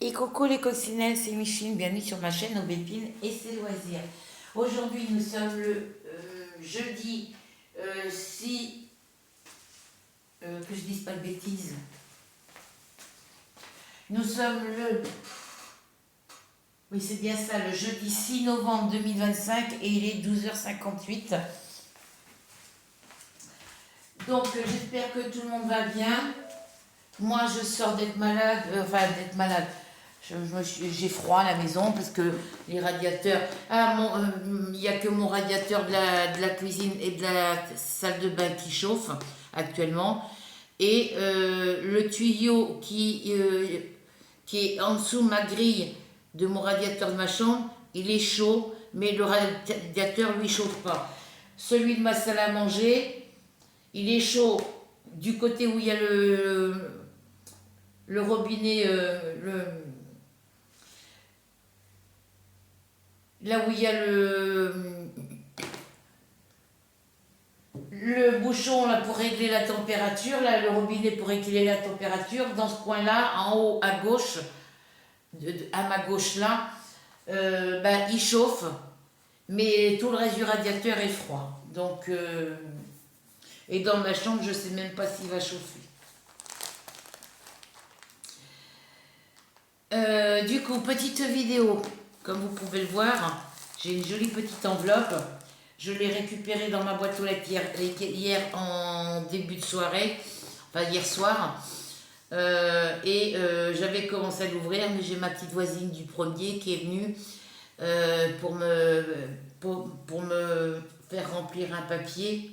Et coucou les coccinelles, c'est Micheline, bienvenue sur ma chaîne Aubépine et ses loisirs. Aujourd'hui nous sommes le jeudi 6, que je dise pas de bêtises, nous sommes oui c'est bien ça, le jeudi 6 novembre 2025 et il est 12h58. Donc j'espère que tout le monde va bien. Moi je sors d'être malade, j'ai froid à la maison parce que les radiateurs. Il n'y a que mon radiateur de la cuisine et de la salle de bain qui chauffe actuellement. Et le tuyau qui est en dessous de ma grille de mon radiateur de ma chambre, il est chaud, mais le radiateur lui chauffe pas. Celui de ma salle à manger, il est chaud du côté où il y a le robinet, là où il y a le bouchon là, pour régler la température, là, le robinet pour régler la température, dans ce coin-là, en haut à gauche, à ma gauche là, il chauffe, mais tout le reste du radiateur est froid. Donc, et dans ma chambre, je ne sais même pas s'il va chauffer. Du coup, petite vidéo, comme vous pouvez le voir, j'ai une jolie petite enveloppe. Je l'ai récupérée dans ma boîte aux lettres hier en début de soirée, enfin hier soir. J'avais commencé à l'ouvrir, mais j'ai ma petite voisine du premier qui est venue pour me faire remplir un papier.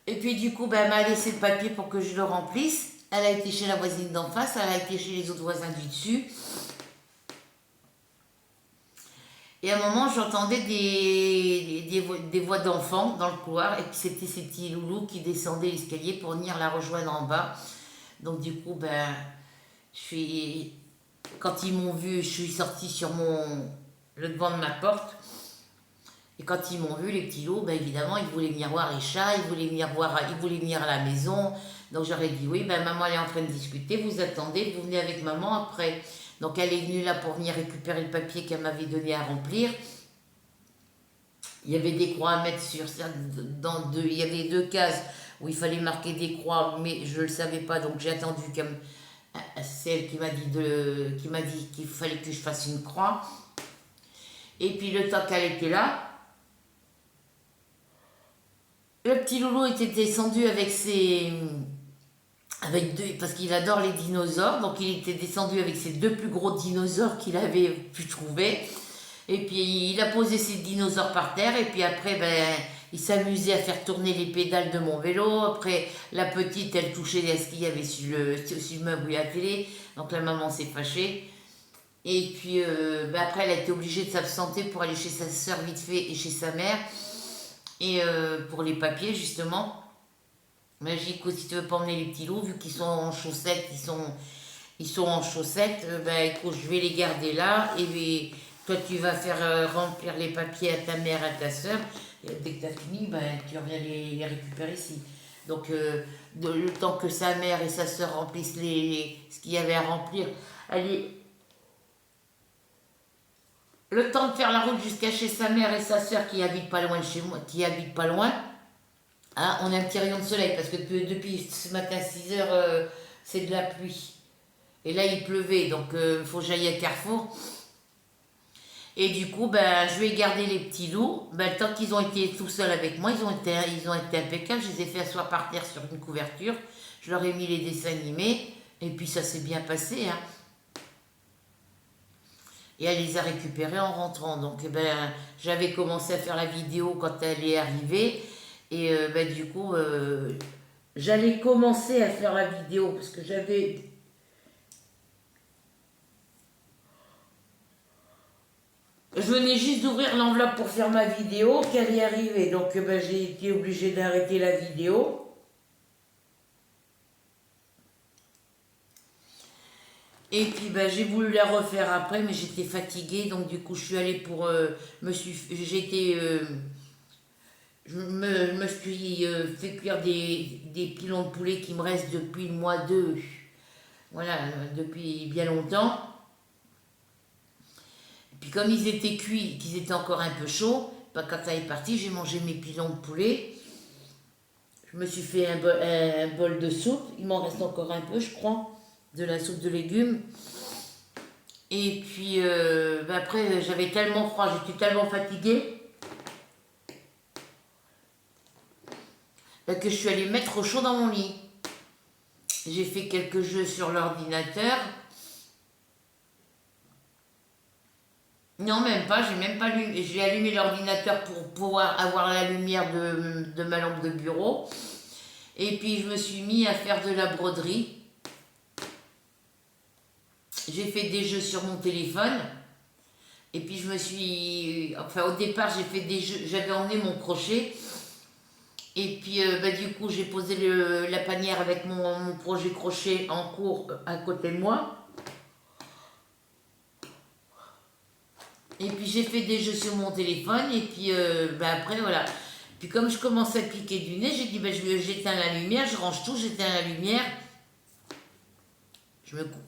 Et puis du coup, elle m'a laissé le papier pour que je le remplisse. Elle a été chez la voisine d'en face, elle a été chez les autres voisins du dessus. Et à un moment, j'entendais des voix d'enfants dans le couloir. Et puis c'était ces petits loulous qui descendaient l'escalier pour venir la rejoindre en bas. Donc du coup, quand ils m'ont vu, je suis sortie sur le devant de ma porte. Et quand ils m'ont vu, les petits loups, évidemment, ils voulaient venir voir les chats, ils voulaient venir à la maison. Donc j'aurais dit oui, maman elle est en train de discuter, vous attendez, vous venez avec maman après. Donc elle est venue là pour venir récupérer le papier qu'elle m'avait donné à remplir. Il y avait des croix à mettre sur ça, il y avait 2 cases où il fallait marquer des croix, mais je ne le savais pas, donc j'ai attendu c'est elle qui m'a dit qu'il fallait que je fasse une croix. Et puis le temps qu'elle était là, le petit loulou était descendu parce qu'il adore les dinosaures, donc il était descendu avec ses 2 plus gros dinosaures qu'il avait pu trouver. Et puis il a posé ses dinosaures par terre, et puis après, il s'amusait à faire tourner les pédales de mon vélo. Après, la petite, elle touchait à ce qu'il y avait sur le meuble et la télé, donc la maman s'est fâchée. Et puis après, elle a été obligée de s'absenter pour aller chez sa soeur vite fait et chez sa mère. Et pour les papiers, justement, j'ai dit, si tu veux pas emmener les petits loups, vu qu'ils sont en chaussettes, ils sont en chaussettes, écoute, je vais les garder là, et toi tu vas faire remplir les papiers à ta mère, à ta soeur, et dès que tu as fini, tu reviens les récupérer ici. Donc le temps que sa mère et sa soeur remplissent ce qu'il y avait à remplir, le temps de faire la route jusqu'à chez sa mère et sa soeur qui habitent pas loin de chez moi, hein, on a un petit rayon de soleil parce que depuis ce matin 6h, c'est de la pluie. Et là, il pleuvait, donc il faut que j'aille à Carrefour. Et du coup, je vais garder les petits loups. Le temps qu'ils ont été tout seuls avec moi, ils ont été impeccables. Je les ai fait asseoir par terre sur une couverture. Je leur ai mis les dessins animés. Et puis ça s'est bien passé, hein. Et elle les a récupérés en rentrant. Donc j'avais commencé à faire la vidéo quand elle est arrivée. Et du coup, j'allais commencer à faire la vidéo parce que j'avais... Je venais juste d'ouvrir l'enveloppe pour faire ma vidéo qu'elle est arrivée. Donc j'ai été obligée d'arrêter la vidéo. Et puis j'ai voulu la refaire après, mais j'étais fatiguée, donc du coup je suis allée pour... je me suis fait cuire des pilons de poulet qui me restent depuis le mois de... Voilà, depuis bien longtemps. Et puis comme ils étaient cuits, qu'ils étaient encore un peu chauds, bah, quand ça est parti, j'ai mangé mes pilons de poulet. Je me suis fait un bol de soupe. Il m'en reste encore un peu, je crois, de la soupe de légumes. Et puis bah, après, j'avais tellement froid, j'étais tellement fatiguée bah, que je suis allée mettre au chaud dans mon lit. J'ai fait quelques jeux sur l'ordinateur. Non, même pas, j'ai même pas allumé. J'ai allumé l'ordinateur pour pouvoir avoir la lumière de ma lampe de bureau. Et puis je me suis mis à faire de la broderie. J'ai fait des jeux sur mon téléphone. Et puis je me suis... Enfin au départ j'ai fait des jeux, j'avais emmené mon crochet. Et puis bah, du coup j'ai posé la panière avec mon projet crochet en cours à côté de moi. Et puis j'ai fait des jeux sur mon téléphone et puis bah, après voilà. Puis comme je commençais à piquer du nez, j'ai dit bah, j'éteins la lumière, je range tout, j'éteins la lumière. Je me coupe.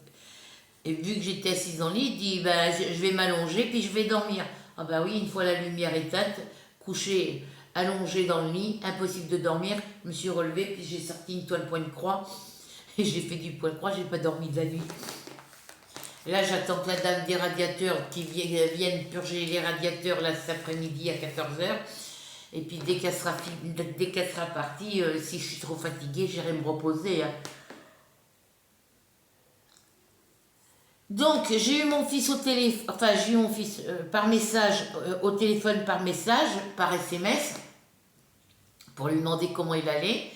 Et vu que j'étais assise dans le lit, il dit bah, je vais m'allonger puis je vais dormir. Ah bah oui, une fois la lumière éteinte, couché, allongé dans le lit, impossible de dormir. Je me suis relevée puis j'ai sorti une toile point-croix et j'ai fait du point-croix, j'ai pas dormi de la nuit. Là, j'attends que la dame des radiateurs qui vienne purger les radiateurs là, cet après-midi à 14h. Et puis, dès qu'elle sera partie, si je suis trop fatiguée, j'irai me reposer. Hein. Donc, j'ai eu mon fils au téléphone, enfin, j'ai eu mon fils par message, au téléphone par message, par SMS, pour lui demander comment il allait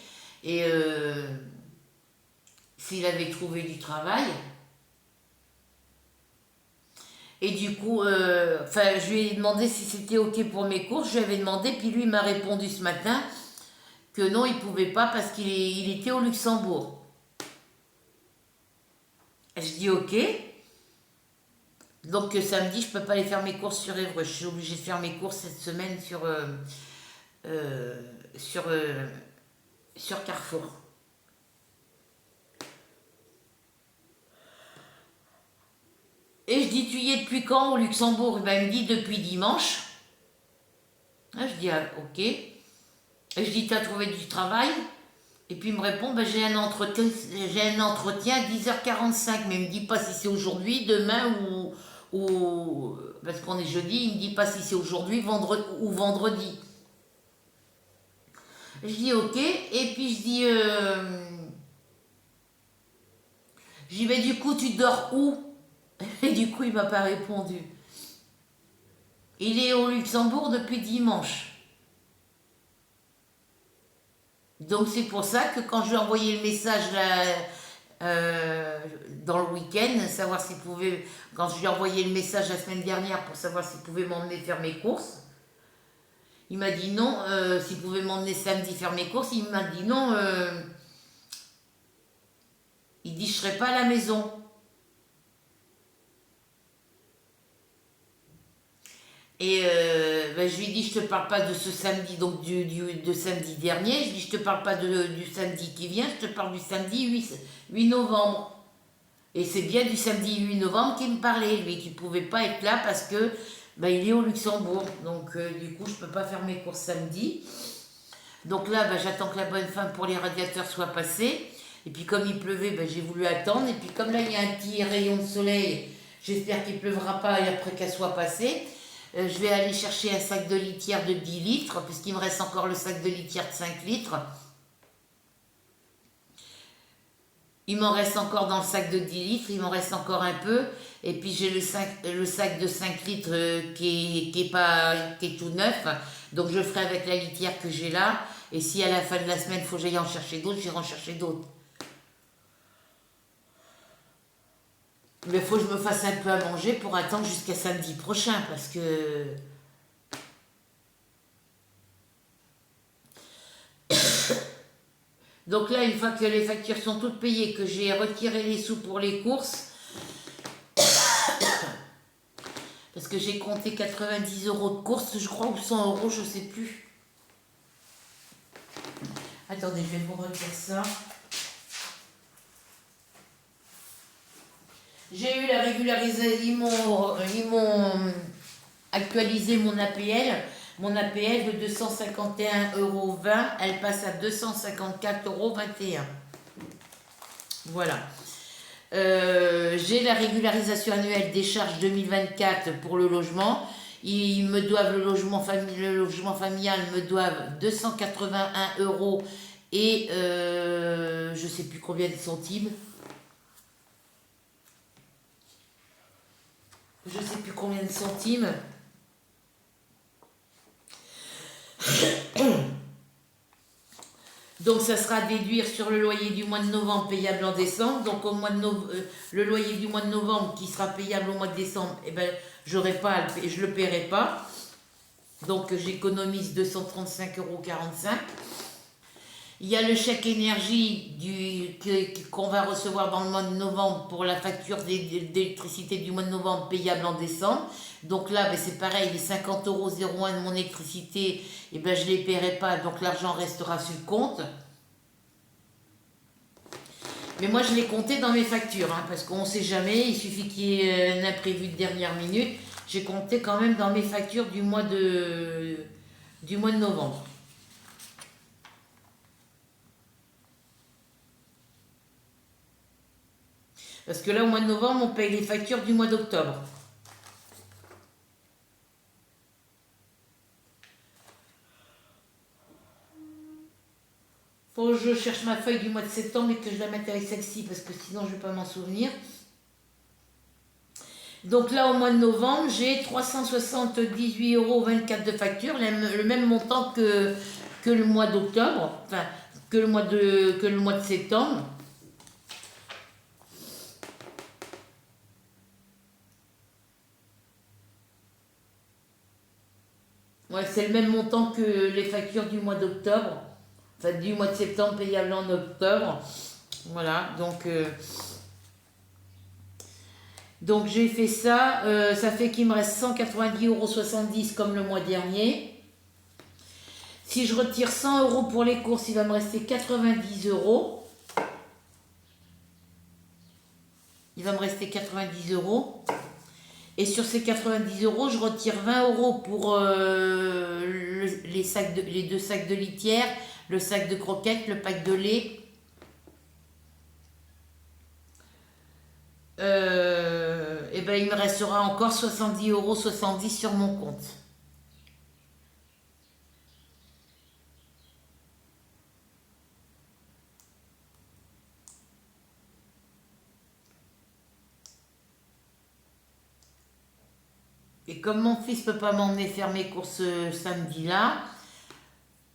et s'il avait trouvé du travail. Et du coup, je lui ai demandé si c'était OK pour mes courses. Je lui avais demandé, puis lui m'a répondu ce matin que non, il ne pouvait pas parce qu'il était au Luxembourg. Je dis OK. Donc samedi, je ne peux pas aller faire mes courses sur Évreux. Je suis obligée de faire mes courses cette semaine sur Carrefour. Et je dis, tu y es depuis quand au Luxembourg? Ben, il me dit depuis dimanche. Ah, je dis, ah, OK. Et je dis, tu as trouvé du travail? Et puis il me répond, ben, j'ai un entretien à 10h45, mais il me dit pas si c'est aujourd'hui, demain parce qu'on est jeudi, il me dit pas si c'est aujourd'hui ou vendredi. Je dis OK, et puis je dis, ben, du coup, tu dors où? Et du coup, il m'a pas répondu. Il est au Luxembourg depuis dimanche. Donc c'est pour ça que quand je lui ai envoyé le message là, dans le week-end, savoir s'il pouvait, quand je lui ai envoyé le message la semaine dernière pour savoir s'il pouvait m'emmener faire mes courses, il m'a dit non, s'il pouvait m'emmener samedi faire mes courses, il m'a dit non, il dit je serai pas à la maison. Et je lui ai dit, je te parle pas de ce samedi, donc de samedi dernier, je dis, je te parle pas du samedi qui vient, je te parle du samedi 8 novembre. Et c'est bien du samedi 8 novembre qu'il me parlait, lui, qui pouvait pas être là parce que il est au Luxembourg. Donc du coup, je peux pas faire mes courses samedi. Donc là, j'attends que la bonne femme pour les radiateurs soit passée. Et puis comme il pleuvait, j'ai voulu attendre. Et puis comme là, il y a un petit rayon de soleil, j'espère qu'il pleuvra pas après qu'elle soit passée. Je vais aller chercher un sac de litière de 10 litres, puisqu'il me reste encore le sac de litière de 5 litres. Il m'en reste encore dans le sac de 10 litres, il m'en reste encore un peu. Et puis j'ai le sac de 5 litres qui est tout neuf. Donc je ferai avec la litière que j'ai là. Et si à la fin de la semaine, il faut que j'aille en chercher d'autres, j'irai en chercher d'autres. Mais il faut que je me fasse un peu à manger pour attendre jusqu'à samedi prochain, parce que... Donc là, une fois que les factures sont toutes payées, que j'ai retiré les sous pour les courses, parce que j'ai compté 90 € de courses, je crois, ou 100 €, je sais plus. Attendez, je vais vous redire ça. J'ai eu la régularisation, ils m'ont actualisé mon APL. Mon APL de 251,20 €, elle passe à 254,21 €. Voilà. J'ai la régularisation annuelle des charges 2024 pour le logement. Ils me doivent le logement familial me doivent 281 € et je sais plus combien de centimes. Je sais plus combien de centimes. Donc ça sera à déduire sur le loyer du mois de novembre payable en décembre. Donc au mois de le loyer du mois de novembre qui sera payable au mois de décembre, eh ben, je ne le paierai pas. Donc j'économise 235,45 €. Il y a le chèque énergie qu'on va recevoir dans le mois de novembre pour la facture d'électricité du mois de novembre payable en décembre. Donc là, ben, c'est pareil, les 50,01 € de mon électricité, eh ben, je ne les paierai pas, donc l'argent restera sur le compte. Mais moi, je l'ai compté dans mes factures, hein, parce qu'on ne sait jamais, il suffit qu'il y ait un imprévu de dernière minute. J'ai compté quand même dans mes factures du mois de novembre. Parce que là, au mois de novembre, on paye les factures du mois d'octobre. Faut que je cherche ma feuille du mois de septembre et que je la mette avec celle-ci, parce que sinon, je ne vais pas m'en souvenir. Donc là, au mois de novembre, j'ai 378,24 € de facture, le même montant que le mois d'octobre, enfin, que le mois de septembre. Ouais, c'est le même montant que les factures du mois d'octobre, enfin du mois de septembre payable en octobre. Voilà, donc j'ai fait ça. Ça fait qu'il me reste 190,70 € comme le mois dernier. Si je retire 100 € pour les courses, il va me rester 90 €. Il va me rester 90 €. Et sur ces 90 €, je retire 20 € pour les 2 sacs de litière, le sac de croquettes, le pack de lait. Et ben il me restera encore 70,70 € sur mon compte. Et comme mon fils peut pas m'emmener faire mes courses samedi-là,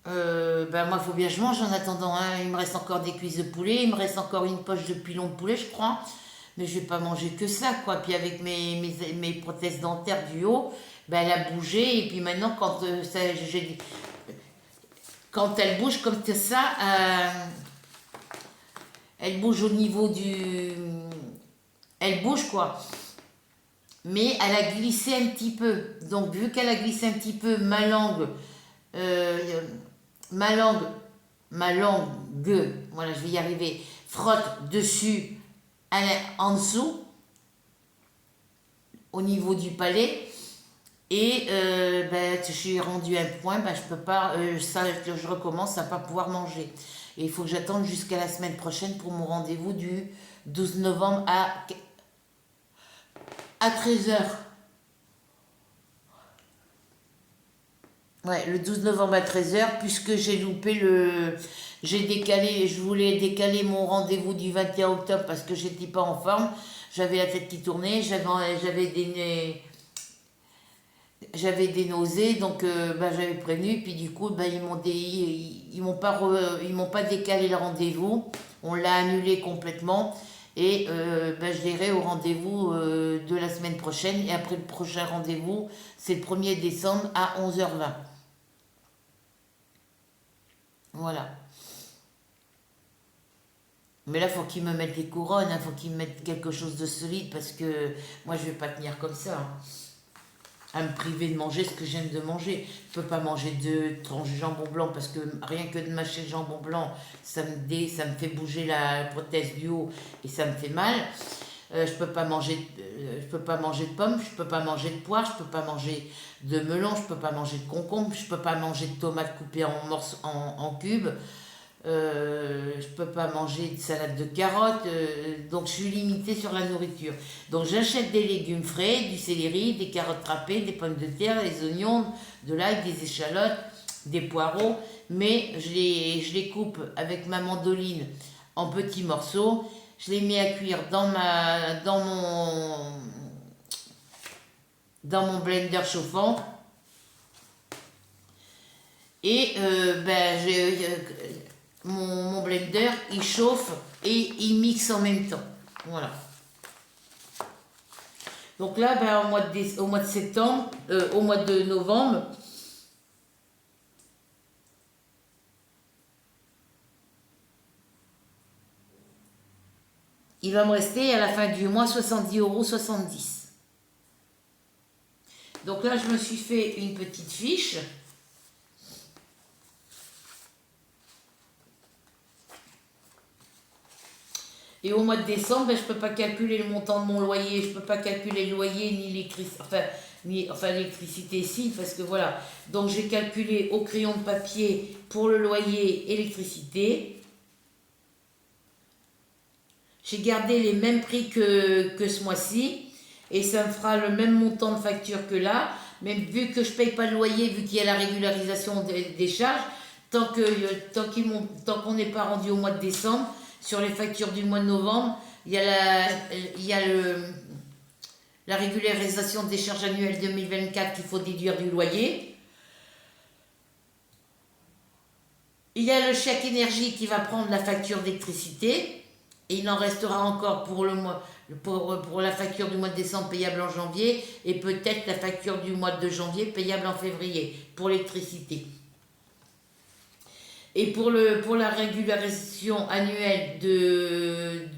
ben moi, il faut bien que je mange en attendant, hein. Il me reste encore des cuisses de poulet, il me reste encore une poche de pilon de poulet, je crois. Mais je vais pas manger que ça, quoi. Puis avec mes prothèses dentaires du haut, ben elle a bougé. Et puis maintenant, quand elle bouge comme ça, elle bouge au niveau du... Elle bouge, quoi. Mais elle a glissé un petit peu. Donc, vu qu'elle a glissé un petit peu, ma langue, voilà, je vais y arriver, frotte dessus, en dessous, au niveau du palais. Et ben, j'ai rendu un point, ben, je peux pas, je recommence à pas pouvoir manger. Et il faut que j'attende jusqu'à la semaine prochaine pour mon rendez-vous du 12 novembre à 13 h. Ouais, le 12 novembre à 13 h, puisque j'ai loupé je voulais décaler mon rendez-vous du 21 octobre parce que j'étais pas en forme. J'avais la tête qui tournait, j'avais des nausées, donc bah, j'avais prévenu, puis du coup bah, ils m'ont pas décalé le rendez-vous, on l'a annulé complètement, et bah, je l'irai au rendez-vous de la semaine prochaine, et après le prochain rendez-vous, c'est le 1er décembre à 11h20. Voilà. Mais là, faut qu'ils me mettent des couronnes, il faut qu'ils me mettent quelque chose de solide, parce que moi, je vais pas tenir comme ça, hein. à me priver de manger ce que j'aime de manger. Je peux pas manger 2 tranches de jambon blanc parce que rien que de mâcher le jambon blanc, ça me fait bouger la prothèse du haut et ça me fait mal. Je peux pas manger de pommes, je peux pas manger de poires, je peux pas manger de melon, je peux pas manger de concombre, je peux pas manger de tomates coupées en morceaux, en cubes. Je peux pas manger de salade de carottes, donc je suis limitée sur la nourriture. Donc j'achète des légumes frais, du céleri, des carottes râpées, des pommes de terre, des oignons, de l'ail, des échalotes, des poireaux, mais je les coupe avec ma mandoline en petits morceaux. Je les mets à cuire dans mon blender chauffant. Et mon blender, il chauffe et il mixe en même temps. Voilà. Donc là, ben, au mois de septembre, au mois de novembre, il va me rester à la fin du mois 70,70 €. Donc là, je me suis fait une petite fiche. Et au mois de décembre, ben, je ne peux pas calculer le montant de mon loyer, je ne peux pas calculer le loyer ni l'électricité ici, parce que voilà. Donc j'ai calculé au crayon de papier pour le loyer, électricité. J'ai gardé les mêmes prix que ce mois-ci, et ça me fera le même montant de facture que là, même vu que je ne paye pas le loyer, vu qu'il y a la régularisation des charges, tant qu'on n'est pas rendu au mois de décembre, sur les factures du mois de novembre, il y a la régularisation des charges annuelles 2024 qu'il faut déduire du loyer. Il y a le chèque énergie qui va prendre la facture d'électricité. Et il en restera encore pour la facture du mois de décembre payable en janvier et peut-être la facture du mois de janvier payable en février pour l'électricité. Et pour la régularisation annuelle de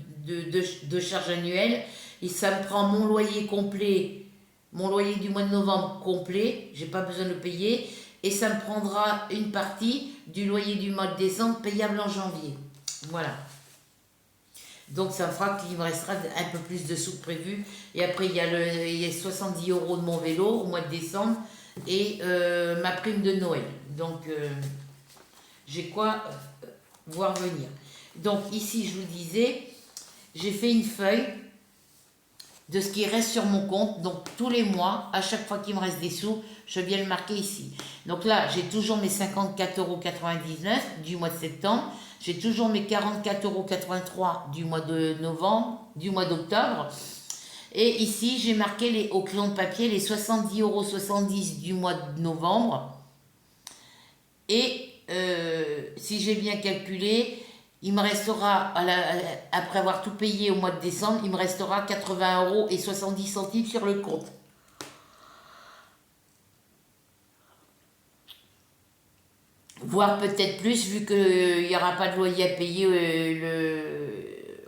charges annuelles, ça me prend mon loyer complet, mon loyer du mois de novembre complet, j'ai pas besoin de le payer, et ça me prendra une partie du loyer du mois de décembre payable en janvier. Voilà. Donc ça me fera qu'il me restera un peu plus de sous prévu. Et après, il y a 70 € de mon vélo au mois de décembre et ma prime de Noël. Donc j'ai quoi voir venir. Donc ici, je vous disais, j'ai fait une feuille de ce qui reste sur mon compte. Donc tous les mois, à chaque fois qu'il me reste des sous, je viens le marquer ici. Donc là, j'ai toujours mes 54,99 € du mois de septembre. J'ai toujours mes 44,83 € du mois de novembre, du mois d'octobre. Et ici, j'ai marqué au crayon de papier les 70,70 € du mois de novembre. Et si j'ai bien calculé, il me restera, après avoir tout payé au mois de décembre, il me restera 80,70 € sur le compte. Voire peut-être plus, vu qu'il n'y aura pas de loyer à payer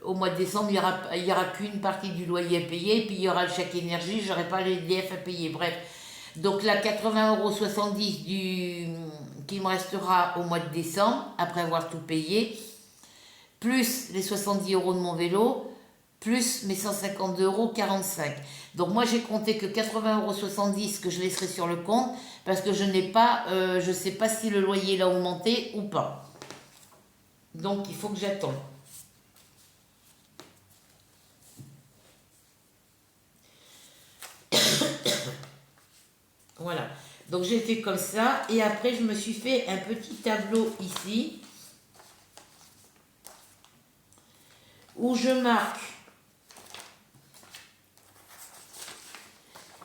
au mois de décembre, il n'y aura qu'une partie du loyer à payer, puis il y aura le chèque énergie, je n'aurai pas les DF à payer. Bref, donc là, 80,70 € qui me restera au mois de décembre, après avoir tout payé, plus les 70 € de mon vélo, plus mes 152,45 €. Donc moi j'ai compté que 80,70 € que je laisserai sur le compte parce que je ne sais pas si le loyer l'a augmenté ou pas. Donc il faut que j'attende. Voilà. Donc j'ai fait comme ça et après je me suis fait un petit tableau ici où je marque.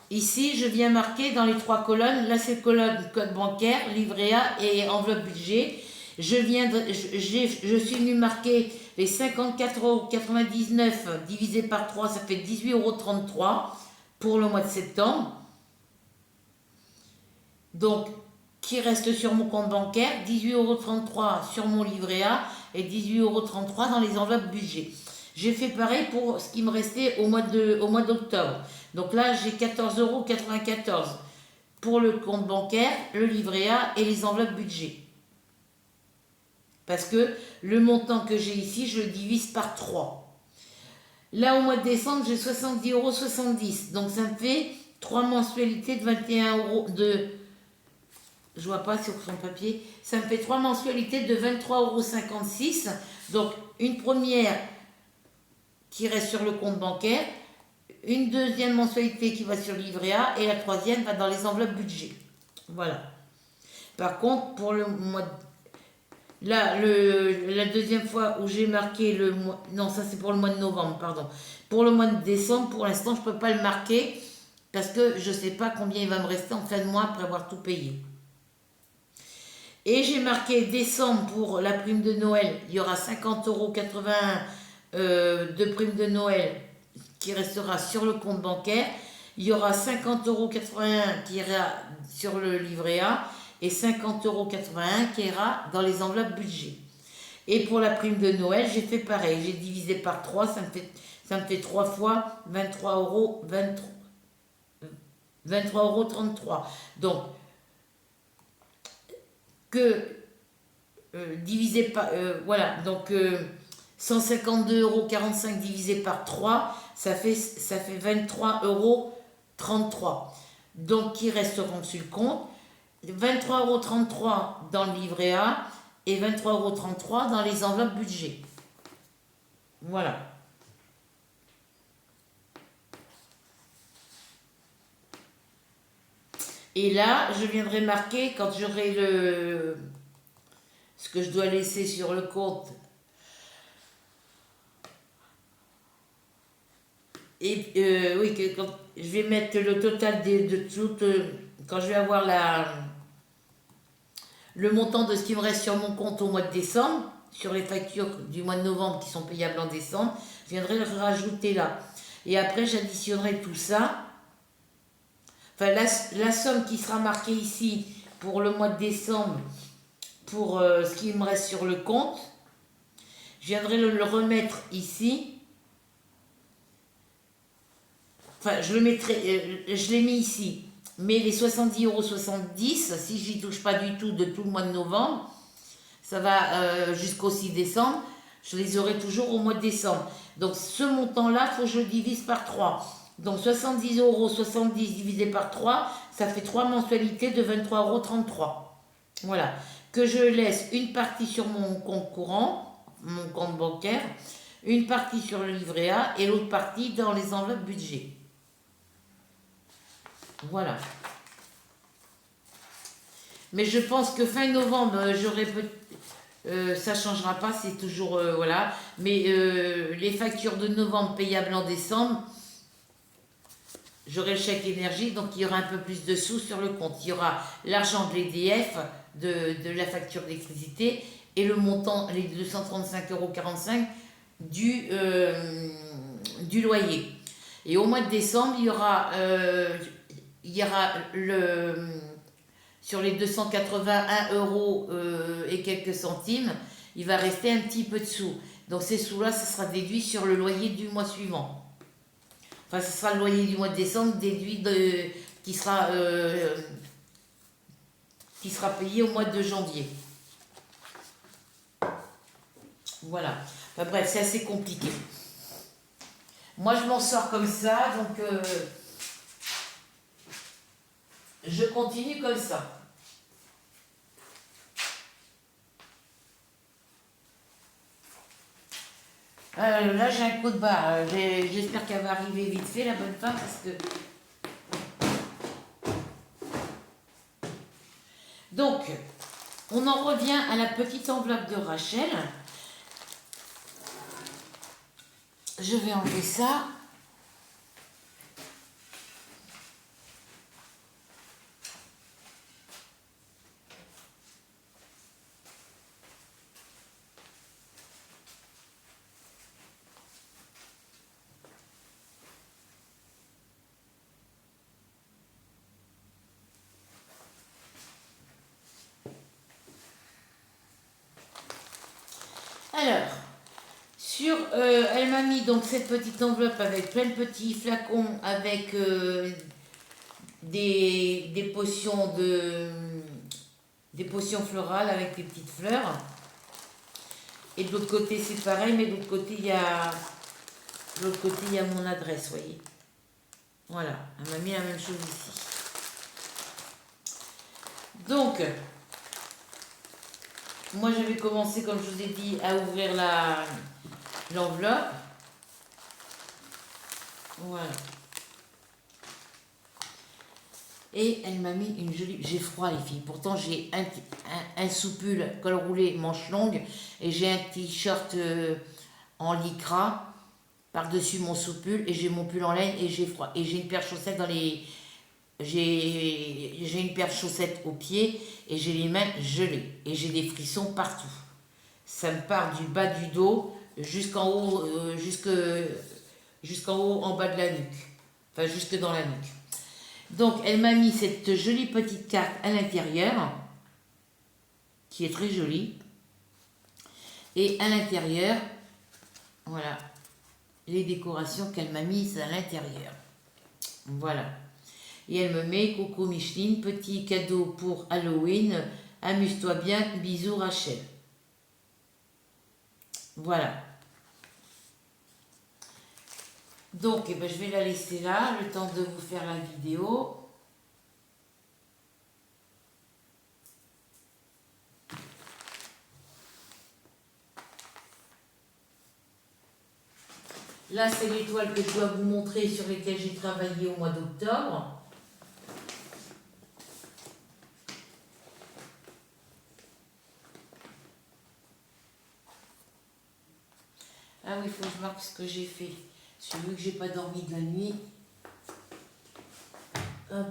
Ici, je viens marquer dans les 3 colonnes. Là, c'est colonne code bancaire, livret A et enveloppe budget. Je suis venu marquer les 54,99 € divisé par 3, ça fait 18,33 € pour le mois de septembre. Donc, qui reste sur mon compte bancaire, 18,33 € sur mon livret A et 18,33 € dans les enveloppes budget. J'ai fait pareil pour ce qui me restait au mois d'octobre. Donc là, j'ai 14,94 €. pour le compte bancaire, le livret A et les enveloppes budget. Parce que le montant que j'ai ici, je le divise par 3. Là, au mois de décembre, j'ai 70,70 €. Donc, ça me fait 3 mensualités de 21 € de... Je vois pas sur son papier. Ça me fait 3 mensualités de 23,56 €. Donc, une première qui reste sur le compte bancaire, une deuxième mensualité qui va sur le livret A et la troisième va dans les enveloppes budget. Voilà. Par contre, pour le mois de... Là, la deuxième fois où j'ai marqué le mois... Non, ça c'est pour le mois de novembre, pardon. Pour le mois de décembre, pour l'instant, je ne peux pas le marquer parce que je ne sais pas combien il va me rester en fin de mois après avoir tout payé. Et j'ai marqué décembre pour la prime de Noël. Il y aura 50,81 € de prime de Noël qui restera sur le compte bancaire. Il y aura 50,81 € qui ira sur le livret A et 50,81 € qui ira dans les enveloppes budget. Et pour la prime de Noël, j'ai fait pareil. J'ai divisé par 3, ça me fait 3 fois 23,33 €. Donc, divisé par... voilà, donc 152,45 € divisé par 3, ça fait 23,33 €. Donc, qui resteront sur le compte. 23,33 € dans le livret A et 23,33 € dans les enveloppes budget. Voilà. Et là, je viendrai marquer quand j'aurai ce que je dois laisser sur le compte. Et oui, quand je vais mettre le total de tout, quand je vais avoir le montant de ce qui me reste sur mon compte au mois de décembre, sur les factures du mois de novembre qui sont payables en décembre, je viendrai le rajouter là. Et après, j'additionnerai tout ça. Enfin, la somme qui sera marquée ici pour le mois de décembre, pour ce qui me reste sur le compte, je viendrai le remettre ici. Enfin, je l'ai mis ici. Mais les 70,70 €, si j'y touche pas du tout de tout le mois de novembre, ça va jusqu'au 6 décembre, je les aurai toujours au mois de décembre. Donc ce montant-là, il faut que je le divise par 3. Donc 70,70 € divisé par 3, ça fait 3 mensualités de 23,33 €. Voilà. Que je laisse une partie sur mon compte courant, mon compte bancaire, une partie sur le livret A et l'autre partie dans les enveloppes budget. Voilà. Mais je pense que fin novembre, ça changera pas, c'est toujours... voilà. Mais les factures de novembre payables en décembre, j'aurai le chèque énergie, donc il y aura un peu plus de sous sur le compte. Il y aura l'argent de l'EDF, de la facture d'électricité, et le montant, les 235,45 € du loyer. Et au mois de décembre, il y aura sur les 281 € et quelques centimes, il va rester un petit peu de sous. Donc ces sous-là, ça sera déduit sur le loyer du mois suivant. Enfin, ce sera le loyer du mois de décembre déduit qui sera payé au mois de janvier. Voilà. Enfin, bref, c'est assez compliqué. Moi, je m'en sors comme ça, donc je continue comme ça. Là, j'ai un coup de barre. J'espère qu'elle va arriver vite fait, la bonne femme, parce que... Donc, on en revient à la petite enveloppe de Rachel. Je vais enlever ça. Alors, elle m'a mis donc cette petite enveloppe avec plein de petits flacons avec des potions des potions florales avec des petites fleurs. Et de l'autre côté c'est pareil, mais de l'autre côté il y a mon adresse, voyez. Voilà, elle m'a mis la même chose ici. Donc, moi j'avais commencé, comme je vous ai dit, à ouvrir l'enveloppe. Voilà. Et elle m'a mis une jolie... J'ai froid les filles, pourtant j'ai un soupule col roulé, manche longue, et j'ai un t-shirt en lycra par-dessus mon soupule, et j'ai mon pull en laine, et j'ai froid. Et j'ai une paire de chaussettes dans les... J'ai une paire de chaussettes aux pieds, et j'ai les mains gelées, et j'ai des frissons partout. Ça me part du bas du dos jusqu'en haut, jusqu'en haut, en bas de la nuque. Enfin, jusque dans la nuque. Donc, elle m'a mis cette jolie petite carte à l'intérieur, qui est très jolie. Et à l'intérieur, voilà, les décorations qu'elle m'a mises à l'intérieur. Voilà. Et elle me met Coco Micheline, petit cadeau pour Halloween. Amuse-toi bien, bisous Rachel. Voilà. Donc, eh ben, je vais la laisser là, le temps de vous faire la vidéo. Là, c'est l'étoile que je dois vous montrer sur lesquelles j'ai travaillé au mois d'octobre. Ah oui, il faut que je marque ce que j'ai fait. Celui que j'ai pas dormi de la nuit. Hop.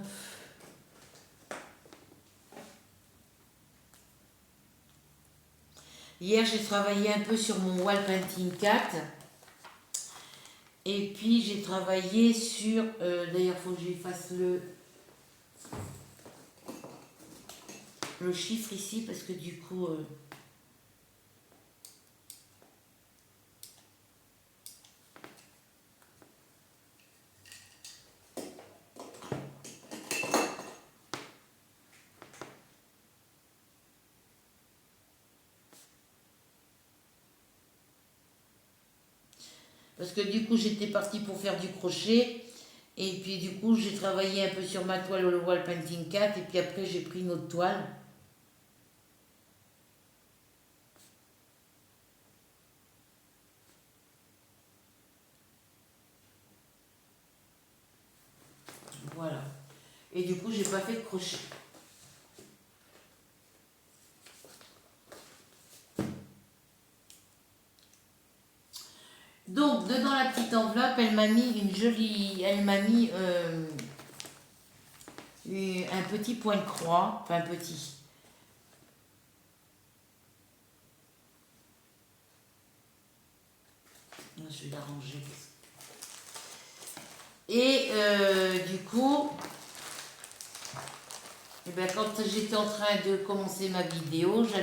Hier, j'ai travaillé un peu sur mon wall painting 4. Et puis, j'ai travaillé sur... D'ailleurs, il faut que j'efface le chiffre ici, parce que du coup... Parce que du coup, j'étais partie pour faire du crochet. Et puis du coup, j'ai travaillé un peu sur ma toile, le wall painting 4. Et puis après, j'ai pris une autre toile. Voilà. Et du coup, j'ai pas fait de crochet. Donc, dedans la petite enveloppe, elle m'a mis une jolie... Elle m'a mis un petit point de croix. Enfin, un petit. Je vais l'arranger. Et du coup... Et ben, quand j'étais en train de commencer ma vidéo, je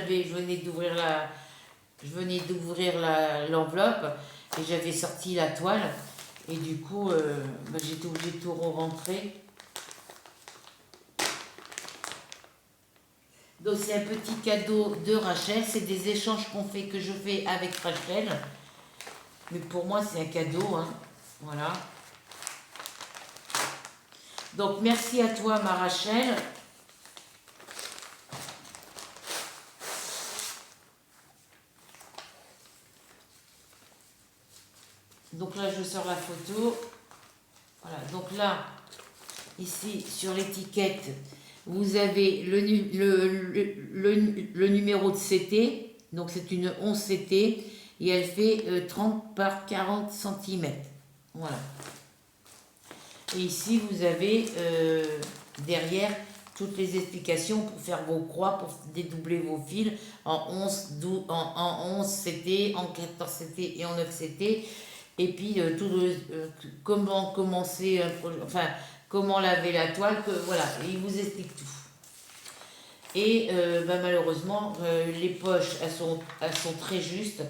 venais d'ouvrir l'enveloppe et j'avais sorti la toile. Et du coup, ben, j'étais obligée de tout rentrer. Donc c'est un petit cadeau de Rachel. C'est des échanges que je fais avec Rachel. Mais pour moi, c'est un cadeau. Hein. Voilà. Donc merci à toi, ma Rachel. Donc là, je sors la photo. Voilà, donc là, ici, sur l'étiquette, vous avez le numéro de CT. Donc c'est une 11 CT et elle fait 30 par 40 cm. Voilà. Et ici, vous avez derrière toutes les explications pour faire vos croix, pour dédoubler vos fils en 11 CT, en 14 CT et en 9 CT. Et puis, comment commencer, enfin, comment laver la toile, voilà, il vous explique tout. Et ben, malheureusement, les poches, elles sont très justes.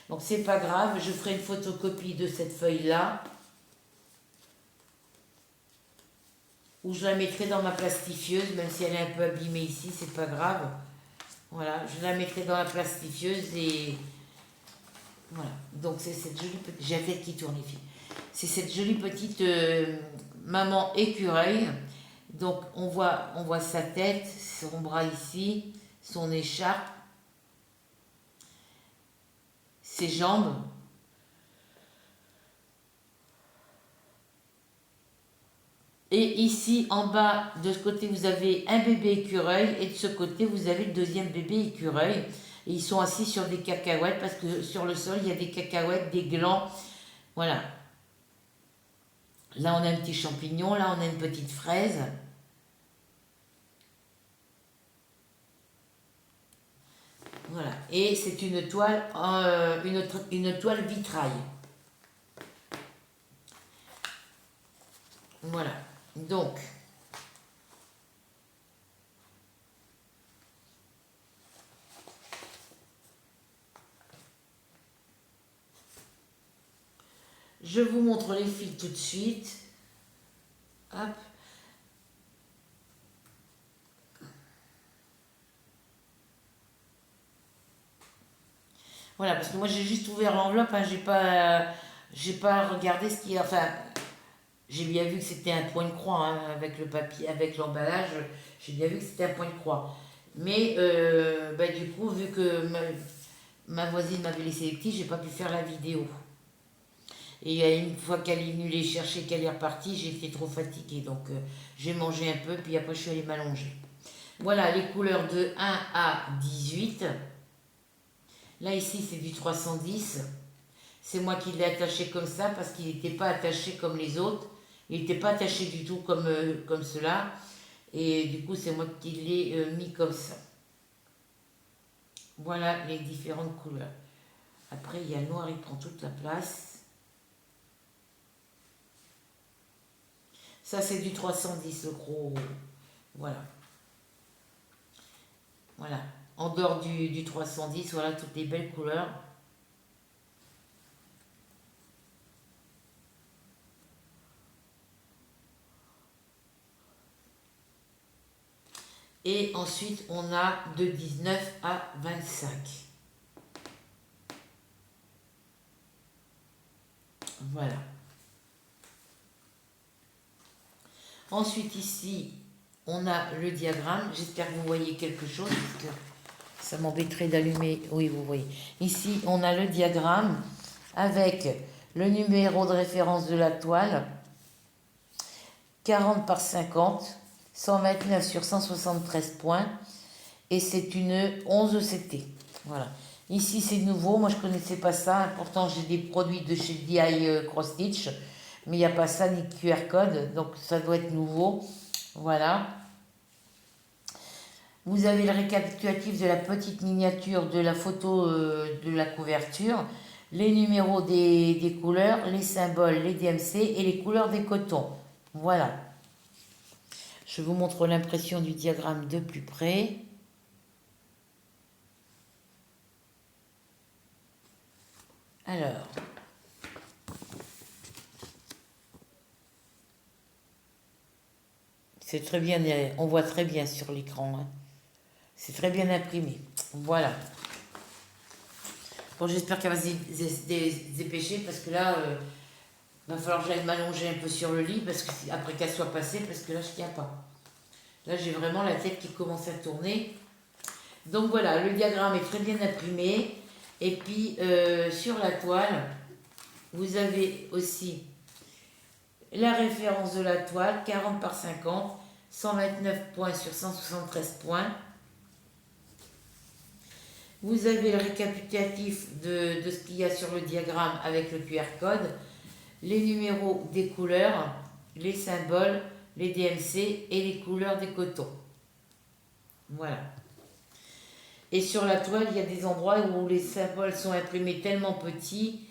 Donc, c'est pas grave, je ferai une photocopie de cette feuille-là. ou je la mettrai dans ma plastifieuse, même si elle est un peu abîmée ici, c'est pas grave. Voilà, je la mettrai dans la plastifieuse et voilà. Donc c'est cette jolie petite, j'ai la tête qui tourne les filles. C'est cette jolie petite maman écureuil. Donc on voit sa tête, son bras ici, son écharpe, ses jambes. Et ici, en bas, de ce côté, vous avez un bébé écureuil. Et de ce côté, vous avez le deuxième bébé écureuil. Et ils sont assis sur des cacahuètes parce que sur le sol, il y a des cacahuètes, des glands. Voilà. Là, on a un petit champignon. Là, on a une petite fraise. Voilà. Et c'est une toile, une toile vitrail. Voilà. Donc, je vous montre les fils tout de suite. Hop. Voilà, parce que moi j'ai juste ouvert l'enveloppe, hein, j'ai pas regardé ce qu'il y a. Enfin, j'ai bien vu que c'était un point de croix hein, avec le papier, avec l'emballage. J'ai bien vu que c'était un point de croix. Mais bah, du coup, vu que ma voisine m'avait laissé les petits, j'ai pas pu faire la vidéo. Et une fois qu'elle est venue les chercher, qu'elle est repartie, j'étais trop fatiguée. Donc j'ai mangé un peu, puis après je suis allée m'allonger. Voilà les couleurs de 1 à 18. Là ici c'est du 310. C'est moi qui l'ai attaché comme ça parce qu'il n'était pas attaché comme les autres. Il n'était pas attaché du tout comme cela. Et du coup c'est moi qui l'ai mis comme ça. Voilà les différentes couleurs. Après il y a le noir, il prend toute la place. Ça c'est du 310 le gros. Voilà. Voilà. En dehors du 310, voilà toutes les belles couleurs. Et ensuite, on a de 19 à 25. Voilà. Ensuite, ici, on a le diagramme. J'espère que vous voyez quelque chose, parce que ça m'embêterait d'allumer. Oui, vous voyez. Ici, on a le diagramme avec le numéro de référence de la toile, 40 par 50, 129 sur 173 points, et c'est une 11 CT. Voilà. Ici, c'est nouveau. Moi, je ne connaissais pas ça. Pourtant, j'ai des produits de chez DI Cross Stitch, mais il n'y a pas ça ni de QR code, donc ça doit être nouveau. Voilà. Vous avez le récapitulatif de la petite miniature de la photo de la couverture, les numéros des couleurs, les symboles, les DMC et les couleurs des cotons. Voilà. Je vous montre l'impression du diagramme de plus près. Alors, c'est très bien, on voit très bien sur l'écran. Hein. C'est très bien imprimé. Voilà. Bon, j'espère qu'elle va se dépêcher parce que là, il va falloir que j'aille m'allonger un peu sur le lit parce que après qu'elle soit passée, parce que là, je ne tiens pas. Là, j'ai vraiment la tête qui commence à tourner. Donc voilà, le diagramme est très bien imprimé. Et puis, sur la toile, vous avez aussi la référence de la toile, 40 par 50, 129 points sur 173 points. Vous avez le récapitulatif de ce qu'il y a sur le diagramme avec le QR code, les numéros des couleurs, les symboles, les DMC et les couleurs des cotons. Voilà. Et sur la toile, il y a des endroits où les symboles sont imprimés tellement petits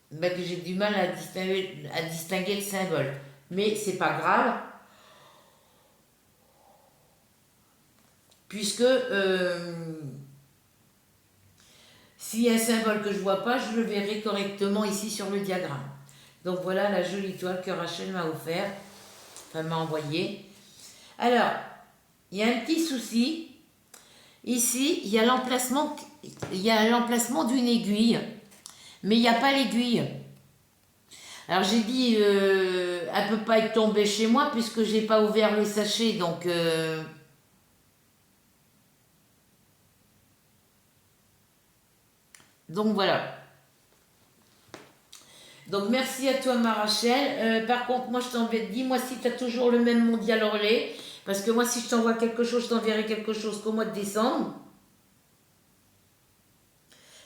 que j'ai du mal à distinguer le symbole. Mais c'est pas grave, puisque s'il y a un symbole que je ne vois pas, je le verrai correctement ici sur le diagramme. Donc voilà la jolie toile que Rachel m'a offert. enfin m'a envoyé. Alors, il y a un petit souci. Ici, il y a l'emplacement d'une aiguille, mais il n'y a pas l'aiguille. Alors j'ai dit, elle ne peut pas être tombée chez moi puisque j'ai pas ouvert le sachet, donc voilà. Donc merci à toi ma Rachel. Par contre, moi je t'embête, dis-moi si tu as toujours le même mondial relais. Parce que moi si je t'envoie quelque chose, je t'enverrai quelque chose qu'au mois de décembre.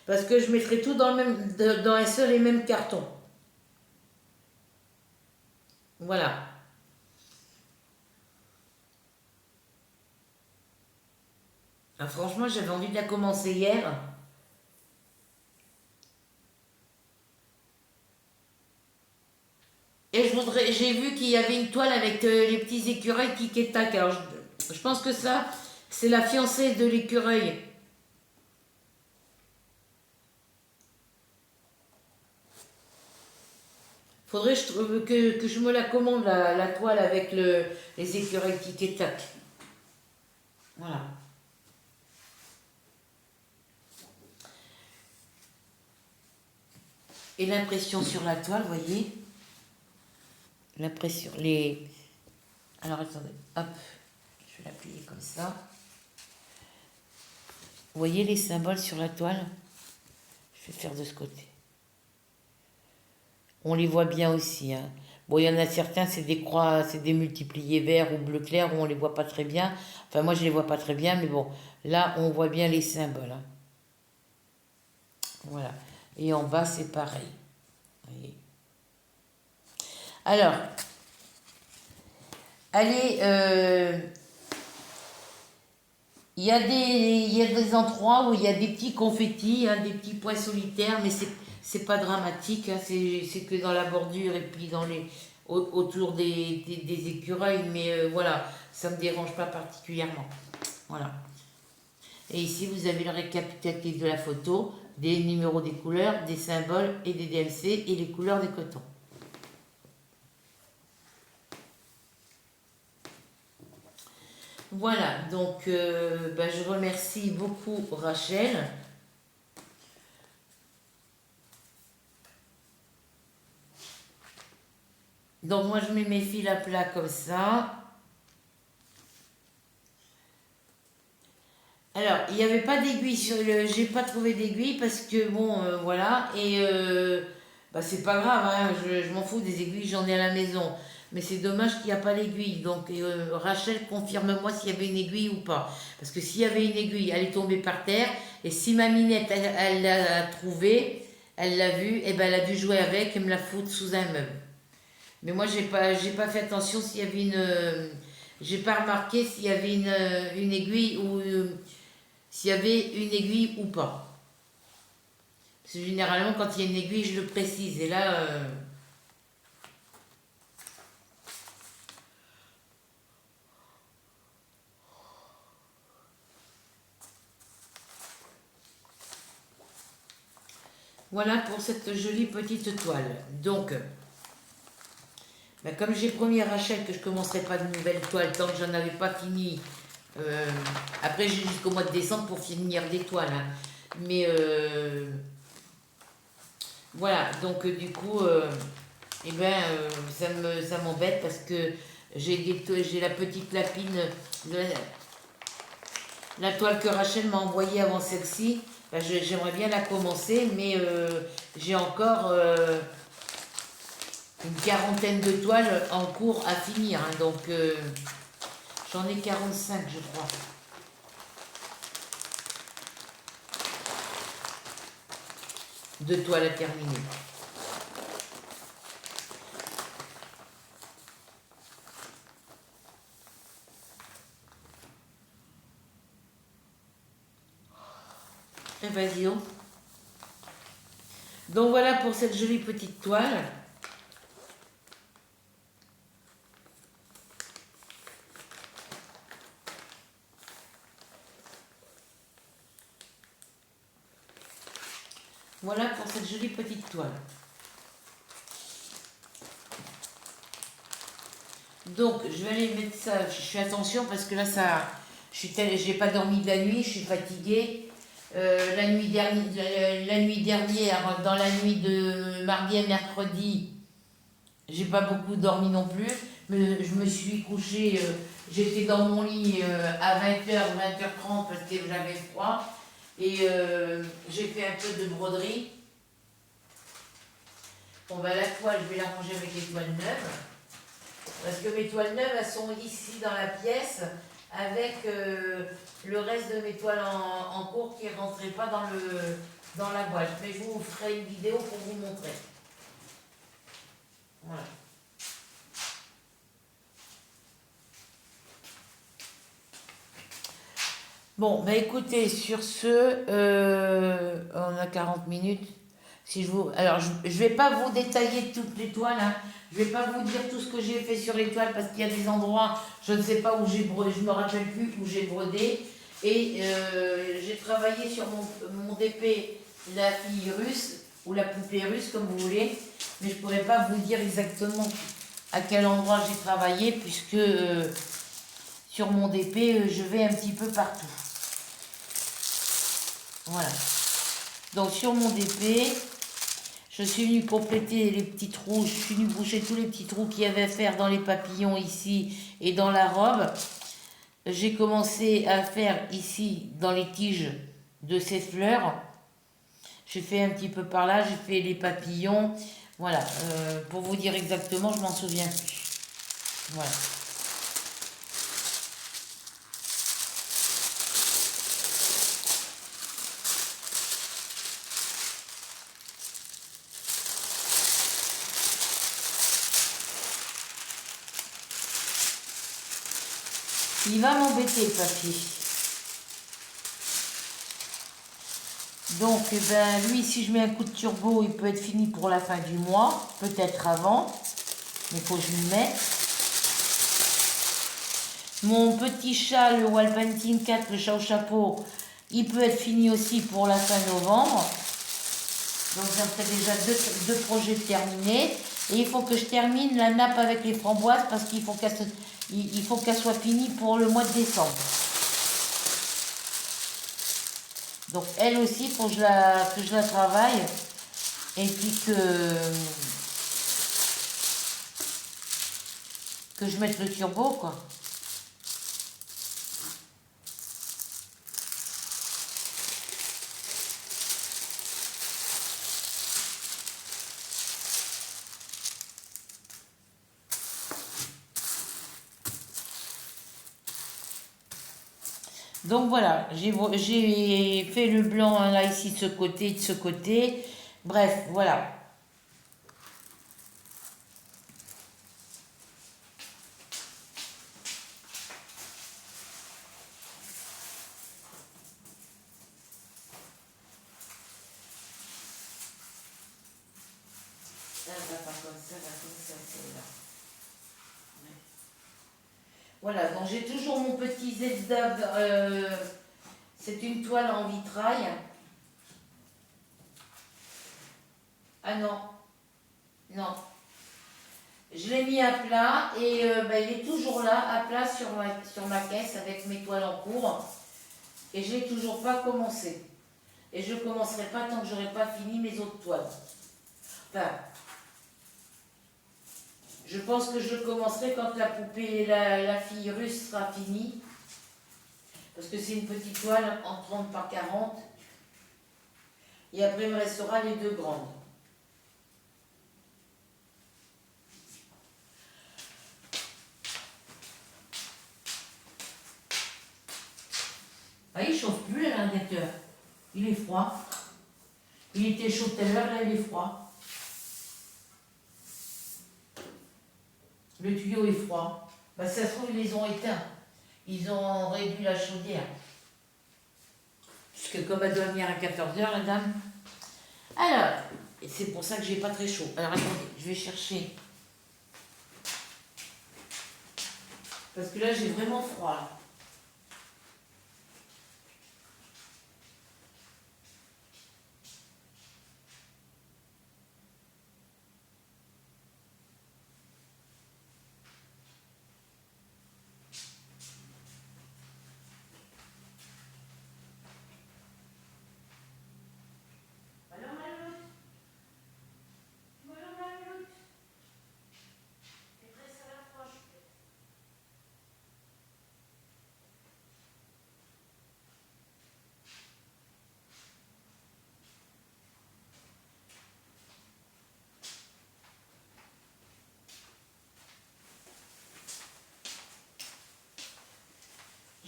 Parce que je mettrai tout dans un seul et même carton. Voilà. Ah, franchement, j'avais envie de la commencer hier. Et j'ai vu qu'il y avait une toile avec les petits écureuils qui tac. Alors je pense que ça, c'est la fiancée de l'écureuil. Faudrait que je me la commande, la toile avec les écureuils qui tac. Voilà. Et l'impression sur la toile, vous voyez. L'impression, Alors attendez, hop, je vais l'appuyer comme ça. Vous voyez les symboles sur la toile? Je vais faire de ce côté. On les voit bien aussi. Hein. Bon, il y en a certains, c'est des croix, c'est des multipliés verts ou bleu clair où on les voit pas très bien. Enfin, moi, je les vois pas très bien, mais bon, là, on voit bien les symboles. Hein. Voilà. Et en bas, c'est pareil. Vous voyez. Alors, allez, il y a des endroits où il y a des petits confettis, hein, des petits points solitaires, mais c'est pas dramatique, hein, c'est que dans la bordure et puis autour des écureuils, mais voilà, ça me dérange pas particulièrement. Voilà. Et ici, vous avez le récapitulatif de la photo, des numéros des couleurs, des symboles et des DMC et les couleurs des cotons. Voilà, donc je remercie beaucoup Rachel. Donc moi je mets mes fils à plat comme ça. Alors, il n'y avait pas d'aiguille sur j'ai pas trouvé d'aiguille parce que bon, voilà, et c'est pas grave, hein, je m'en fous des aiguilles, j'en ai à la maison. Mais c'est dommage qu'il n'y a pas l'aiguille. Donc Rachel, confirme-moi s'il y avait une aiguille ou pas. Parce que s'il y avait une aiguille, elle est tombée par terre. Et si ma minette, elle l'a trouvée, elle l'a vue, et ben elle a dû jouer avec et me la foutre sous un meuble. Mais moi, j'ai pas fait attention s'il y avait j'ai pas remarqué s'il y avait une aiguille ou s'il y avait une aiguille ou pas. Parce que généralement, quand il y a une aiguille, je le précise. Et là, voilà pour cette jolie petite toile. Donc, comme j'ai promis à Rachel que je ne commencerai pas de nouvelles toiles tant que j'en avais pas fini. Après, j'ai jusqu'au mois de décembre pour finir des toiles. Hein. Mais voilà, donc du coup, ça m'embête parce que j'ai la petite lapine, la toile que Rachel m'a envoyée avant celle-ci. J'aimerais bien la commencer, mais j'ai encore une quarantaine de toiles en cours à finir. Hein, donc j'en ai 45, je crois. De toiles à terminer. Et vas-y. Donc voilà pour cette jolie petite toile. Voilà pour cette jolie petite toile. Donc, je vais aller mettre ça. Je fais attention parce que là, ça, j'ai pas dormi de la nuit, je suis fatiguée. La nuit dernière, dans la nuit de mardi à mercredi, j'ai pas beaucoup dormi non plus. Mais je me suis couchée, j'étais dans mon lit à 20h, 20h30 parce que j'avais froid. Et j'ai fait un peu de broderie. Bon, ben, la toile, je vais la ranger avec les toiles neuves. Parce que mes toiles neuves, elles sont ici dans la pièce, avec le reste de mes toiles en cours qui ne rentraient pas dans la boîte. Mais je vous ferai une vidéo pour vous montrer. Voilà. Bon, bah écoutez, sur ce, on a 40 minutes. Si je vous, alors, je vais pas vous détailler toutes les toiles, hein. Je vais pas vous dire tout ce que j'ai fait sur les toiles parce qu'il y a des endroits, je ne sais pas où j'ai brodé, je me rappelle plus où j'ai brodé. Et j'ai travaillé sur mon DP, la fille russe, ou la poupée russe, comme vous voulez. Mais je pourrais pas vous dire exactement à quel endroit j'ai travaillé puisque sur mon DP, je vais un petit peu partout. Voilà. Donc sur mon DP, je suis venue compléter les petits trous, je suis venue boucher tous les petits trous qu'il y avait à faire dans les papillons ici et dans la robe. J'ai commencé à faire ici dans les tiges de ces fleurs. J'ai fait un petit peu par là, j'ai fait les papillons. Voilà, pour vous dire exactement, je m'en souviens plus. Voilà. Il va m'embêter le papier. Donc, eh ben, lui, si je mets un coup de turbo, il peut être fini pour la fin du mois, peut-être avant, mais il faut que je le mette. Mon petit chat, le Walpentine 4, le chat au chapeau, il peut être fini aussi pour la fin novembre. Donc, ça me fait déjà deux projets terminés. Et il faut que je termine la nappe avec les framboises parce qu'il faut qu'elle soit finie pour le mois de décembre. Donc elle aussi, il faut que je la travaille et puis que je mette le turbo, quoi. Donc voilà, j'ai fait le blanc là ici de ce côté. Bref, voilà. Ça va pas comme ça, va comme ça, c'est là. Ouais. Voilà, donc j'ai toujours mon petit Zelda, c'est une toile en vitrail. Ah non, non. Je l'ai mis à plat et ben, il est toujours là, à plat sur ma caisse avec mes toiles en cours. Et je n'ai toujours pas commencé. Et je ne commencerai pas tant que je n'aurai pas fini mes autres toiles. Enfin, je pense que je commencerai quand la poupée, la fille russe sera finie. Parce que c'est une petite toile en 30 par 40. Et après, il me restera les deux grandes. Ah, il ne chauffe plus là, l'indicteur. Il est froid. Il était chaud tout à l'heure, là il est froid. Le tuyau est froid. Bah, ça se trouve, ils les ont éteints. Ils ont réduit la chaudière. Puisque comme elle doit venir à 14h, la dame. Alors, c'est pour ça que j'ai pas très chaud. Alors attendez, je vais chercher. Parce que là, j'ai vraiment froid. Là.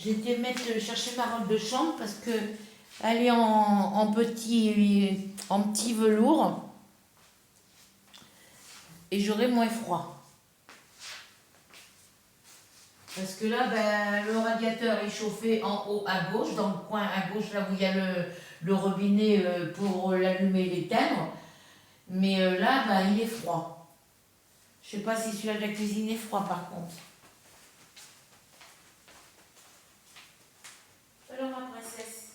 J'ai été chercher ma robe de chambre parce que elle est en petit velours et j'aurai moins froid. Parce que là, ben, le radiateur est chauffé en haut à gauche, dans le coin à gauche, là où il y a le robinet pour l'allumer et l'éteindre. Mais là, ben, il est froid. Je sais pas si celui-là de la cuisine est froid par contre. Alors ma princesse.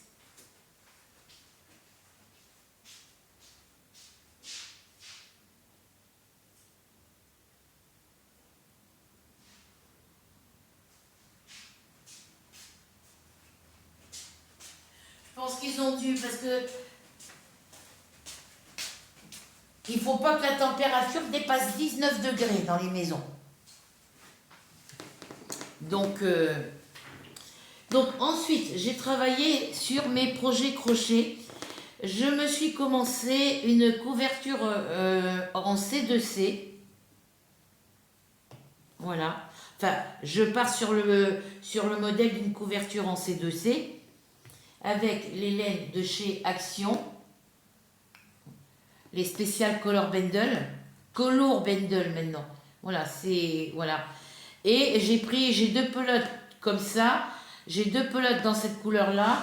Je pense qu'ils ont dû, parce que il ne faut pas que la température dépasse 19 degrés dans les maisons. Donc ensuite, j'ai travaillé sur mes projets crochets. Je me suis commencé une couverture en C2C. Voilà. Enfin, je pars sur le modèle d'une couverture en C2C avec les laines de chez Action, les spéciales Color Bundle maintenant. Voilà, c'est voilà. Et j'ai deux pelotes comme ça. J'ai deux pelotes dans cette couleur-là.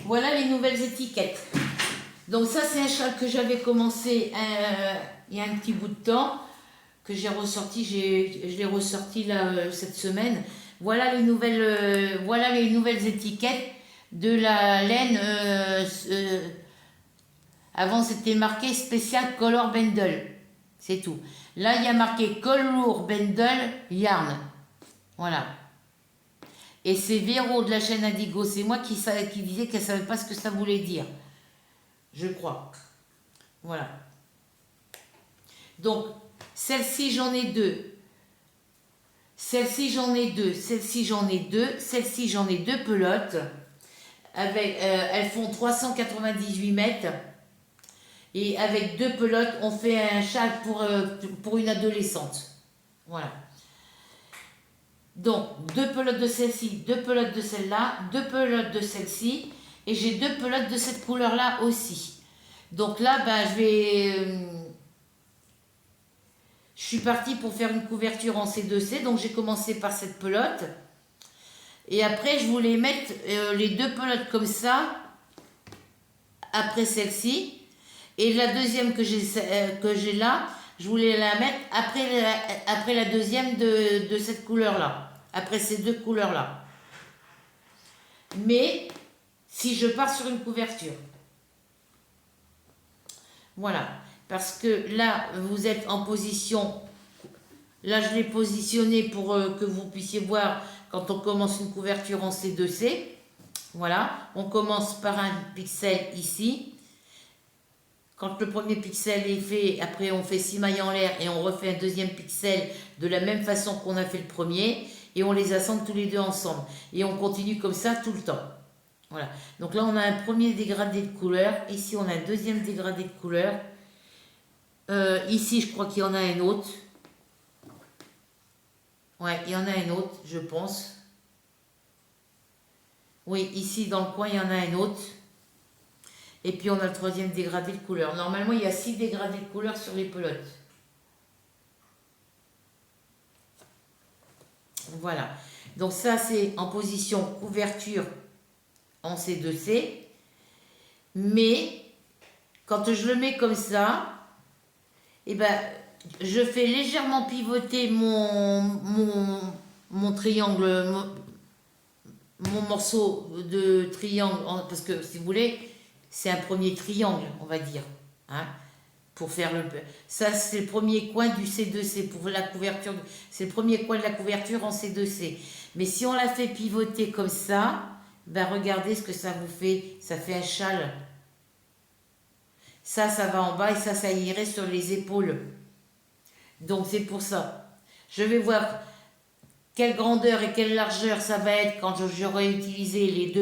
Voilà les nouvelles étiquettes. Donc ça, c'est un châle que j'avais commencé il y a un petit bout de temps, que j'ai ressorti, je l'ai ressorti là cette semaine. Voilà les nouvelles étiquettes de la laine. Avant, c'était marqué spécial Color Bundle. C'est tout. Là, il y a marqué Color Bundle Yarn. Voilà. Et c'est Véro de la chaîne Indigo. C'est moi qui disais qu'elle ne savait pas ce que ça voulait dire. Je crois. Voilà. Donc, celle-ci, j'en ai deux. Celle-ci, j'en ai deux. Celle-ci, j'en ai deux. Celle-ci, j'en ai deux pelotes. Elles font 398 mètres. Et avec deux pelotes, on fait un châle pour une adolescente. Voilà. Donc, deux pelotes de celle-ci, deux pelotes de celle-là, deux pelotes de celle-ci. Et j'ai deux pelotes de cette couleur-là aussi. Donc là, ben, je suis partie pour faire une couverture en C2C. Donc j'ai commencé par cette pelote. Et après, je voulais mettre les deux pelotes comme ça, après celle-ci. Et la deuxième que j'ai là, je voulais la mettre après la deuxième de cette couleur-là. Après ces deux couleurs-là. Mais si je pars sur une couverture. Voilà. Parce que là, vous êtes en position. Là, je l'ai positionné pour que vous puissiez voir quand on commence une couverture en C2C. Voilà. On commence par un pixel ici. Quand le premier pixel est fait, après on fait 6 mailles en l'air et on refait un deuxième pixel de la même façon qu'on a fait le premier. Et on les assemble tous les deux ensemble. Et on continue comme ça tout le temps. Voilà. Donc là, on a un premier dégradé de couleur. Ici, on a un deuxième dégradé de couleur. Ici, je crois qu'il y en a un autre. Ouais, il y en a un autre, je pense. Oui, ici, dans le coin, il y en a un autre. Et puis, on a le troisième dégradé de couleur. Normalement, il y a 6 dégradés de couleur sur les pelotes. Voilà. Donc ça, c'est en position couverture en C2C. Mais, quand je le mets comme ça, eh ben, je fais légèrement pivoter mon triangle, mon morceau de triangle, parce que si vous voulez, c'est un premier triangle, on va dire. Hein, pour faire ça, c'est le premier coin du C2C pour la couverture. C'est le premier coin de la couverture en C2C. Mais si on la fait pivoter comme ça, ben regardez ce que ça vous fait. Ça fait un châle. Ça va en bas et ça irait sur les épaules. Donc c'est pour ça. Je vais voir. quelle grandeur et quelle largeur ça va être quand j'aurai utilisé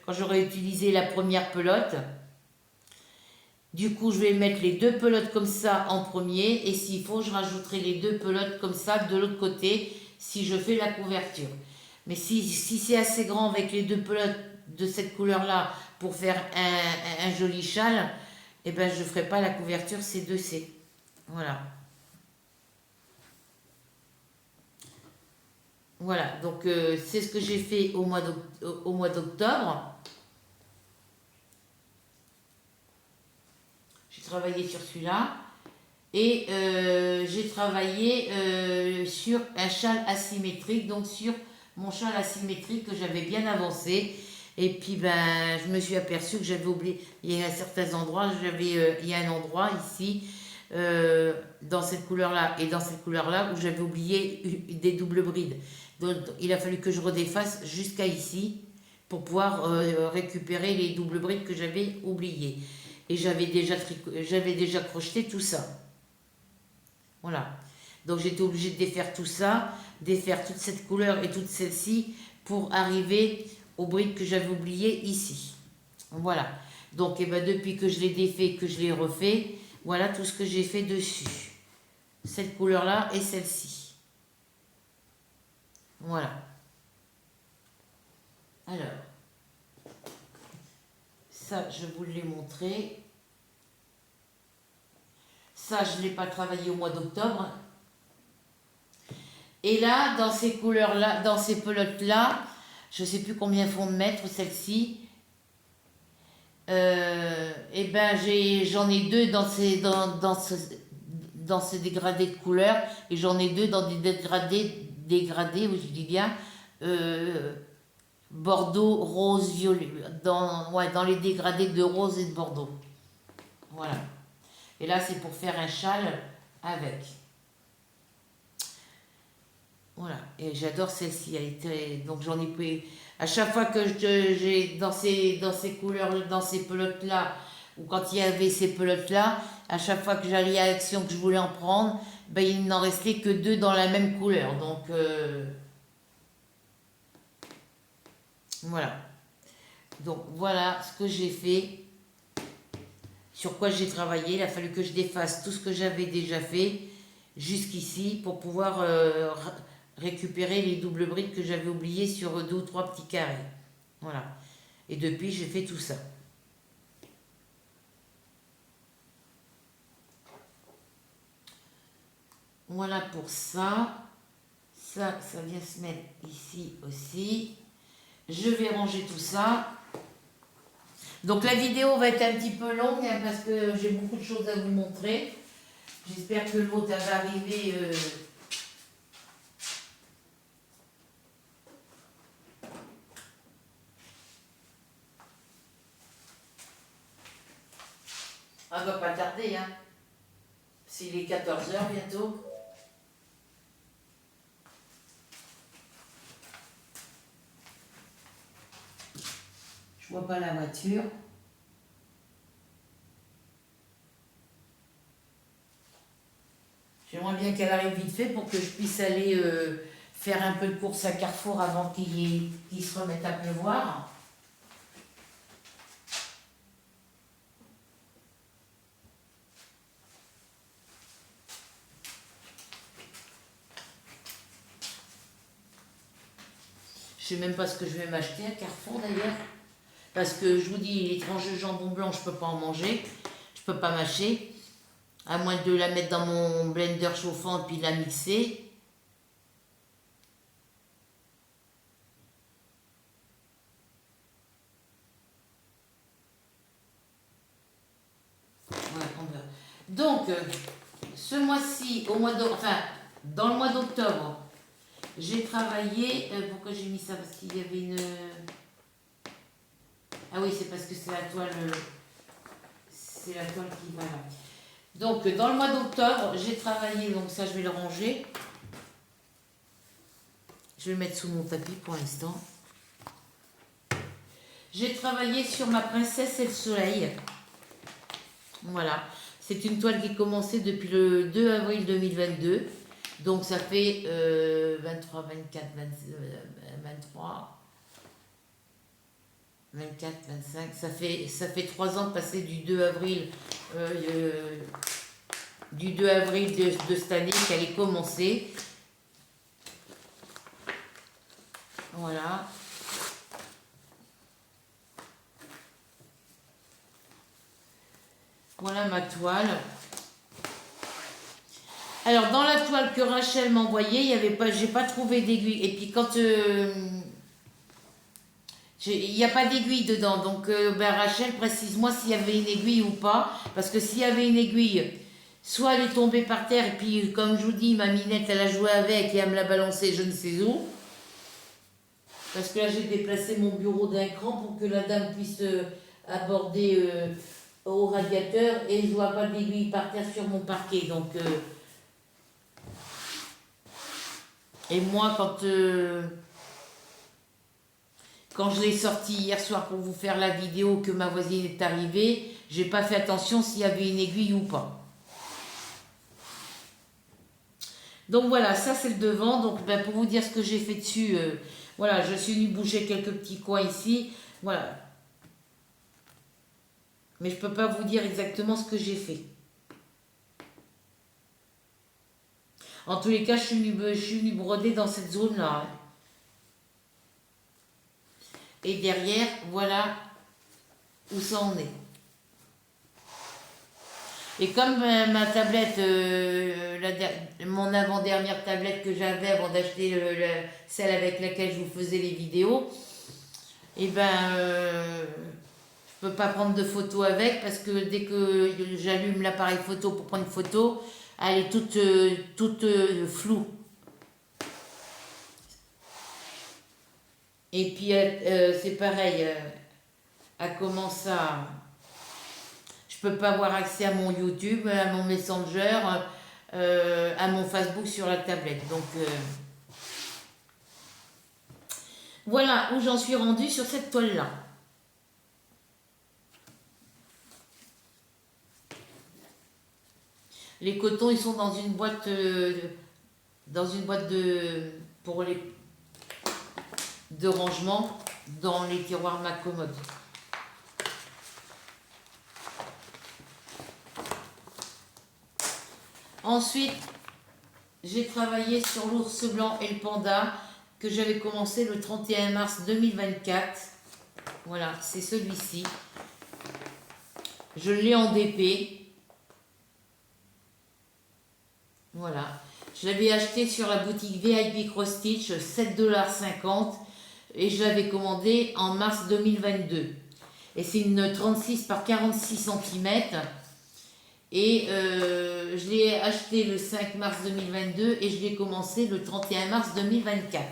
quand j'aurai utilisé la première pelote. Du coup, je vais mettre les 2 pelotes comme ça en premier et s'il faut, je rajouterai les 2 pelotes comme ça de l'autre côté si je fais la couverture. Mais si c'est assez grand avec les 2 pelotes de cette couleur-là pour faire un joli châle, eh ben, je ne ferai pas la couverture C2C. Voilà. Voilà, donc c'est ce que j'ai fait au mois d'octobre. J'ai travaillé sur celui-là. Et j'ai travaillé sur un châle asymétrique, donc sur mon châle asymétrique que j'avais bien avancé. Et puis ben, je me suis aperçue que j'avais oublié, il y a certains endroits, il y a un endroit ici, dans cette couleur-là et dans cette couleur-là, où j'avais oublié des doubles brides. Donc il a fallu que je redéfasse jusqu'à ici pour pouvoir récupérer les doubles brides que j'avais oubliées. Et j'avais déjà crocheté tout ça. Voilà. Donc j'étais obligée de défaire tout ça, défaire toute cette couleur et toute celle-ci pour arriver aux brides que j'avais oubliées ici. Voilà. Donc et ben, depuis que je l'ai défait, que je l'ai refait, voilà tout ce que j'ai fait dessus. Cette couleur-là et celle-ci. Voilà. Alors, ça je vous l'ai montré. Ça, je ne l'ai pas travaillé au mois d'octobre. Et là, dans ces couleurs-là, dans ces pelotes-là, je ne sais plus combien font de mètres, celle-ci. Et ben, j'en ai 2 dans ce dégradé de couleurs. Et j'en ai 2 dans des dégradés, où je dis bien, bordeaux, rose, violet. Dans les dégradés de rose et de bordeaux. Voilà. Et là, c'est pour faire un châle avec. Voilà. Et j'adore celle-ci. Donc, j'en ai pris... À chaque fois que j'ai dans ces couleurs, dans ces pelotes-là, ou quand il y avait ces pelotes-là, à chaque fois que j'allais à l'action que je voulais en prendre, ben, il n'en restait que 2 dans la même couleur. Donc, voilà. Donc, voilà ce que j'ai fait. Sur quoi j'ai travaillé, il a fallu que je défasse tout ce que j'avais déjà fait jusqu'ici pour pouvoir récupérer les doubles brides que j'avais oubliées sur 2 ou 3 petits carrés. Voilà. Et depuis, j'ai fait tout ça. Voilà pour ça. Ça vient se mettre ici aussi. Je vais ranger tout ça. Donc la vidéo va être un petit peu longue hein, parce que j'ai beaucoup de choses à vous montrer. J'espère que l'autre va arriver. Elle va pas tarder, hein. C'est les 14h bientôt. Je vois pas la voiture. J'aimerais bien qu'elle arrive vite fait pour que je puisse aller faire un peu de course à Carrefour avant qu'il se remette à pleuvoir. Je sais même pas ce que je vais m'acheter à Carrefour d'ailleurs. Parce que je vous dis, les tranches de jambon blanc, je peux pas en manger. Je peux pas mâcher. À moins de la mettre dans mon blender chauffant puis la mixer. Ouais, on verra. Donc, ce mois-ci, dans le mois d'octobre, j'ai travaillé. Pourquoi j'ai mis ça? Parce qu'il y avait une. Ah oui, c'est parce que c'est la toile. C'est la toile qui va là. Donc, dans le mois d'octobre, j'ai travaillé. Donc, ça, je vais le ranger. Je vais le mettre sous mon tapis pour l'instant. J'ai travaillé sur ma princesse et le soleil. Voilà. C'est une toile qui commençait depuis le 2 avril 2022. Donc ça fait 23, 24, 23, 24, 25. Ça fait 3 ans passé du 2 avril, de cette année qu'elle est commencée. Voilà. Voilà ma toile. Alors, dans la toile que Rachel m'a envoyée, il y avait pas, j'ai pas trouvé d'aiguille. Et puis quand il n'y a pas d'aiguille dedans, donc ben Rachel, précise-moi s'il y avait une aiguille ou pas, parce que s'il y avait une aiguille, soit elle est tombée par terre, et puis comme je vous dis, ma minette, elle a joué avec et elle me l'a balancée je ne sais où. Parce que là, j'ai déplacé mon bureau d'un cran pour que la dame puisse aborder au radiateur, et je vois pas d'aiguille par terre sur mon parquet, donc... Et moi, quand je l'ai sorti hier soir pour vous faire la vidéo que ma voisine est arrivée, j'ai pas fait attention s'il y avait une aiguille ou pas. Donc voilà, ça c'est le devant. Donc ben, pour vous dire ce que j'ai fait dessus, voilà, je suis venue bouger quelques petits coins ici. Voilà. Mais je peux pas vous dire exactement ce que j'ai fait. En tous les cas, je suis venue broder dans cette zone-là. Hein. Et derrière, voilà où ça en est. Et comme ma tablette, mon avant-dernière tablette que j'avais avant d'acheter celle avec laquelle je vous faisais les vidéos, et ben je peux pas prendre de photos avec parce que dès que j'allume l'appareil photo pour prendre une photo, elle est toute floue. Et puis c'est pareil, elle commence à... Je peux pas avoir accès à mon YouTube, à mon Messenger, à mon Facebook sur la tablette. Donc voilà où j'en suis rendue sur cette toile-là. Les cotons, ils sont dans une boîte, pour de rangement dans les tiroirs de ma commode. Ensuite, j'ai travaillé sur l'ours blanc et le panda que j'avais commencé le 31 mars 2024. Voilà, c'est celui-ci. Je l'ai en DP. Voilà. Je l'avais acheté sur la boutique VIP Cross Stitch, 7,50 $ et je l'avais commandé en mars 2022. Et c'est une 36 par 46 cm. Et je l'ai acheté le 5 mars 2022 et je l'ai commencé le 31 mars 2024.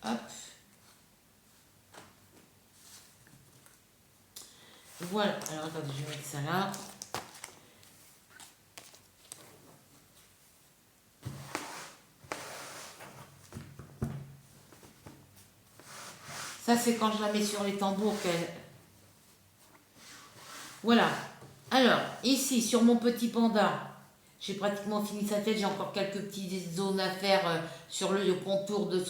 Hop. Voilà. Alors attendez, je vais mettre ça là. Ça, c'est quand je la mets sur les tambours qu'elle... Voilà. Alors, ici, sur mon petit panda, j'ai pratiquement fini sa tête. J'ai encore quelques petites zones à faire sur le contour de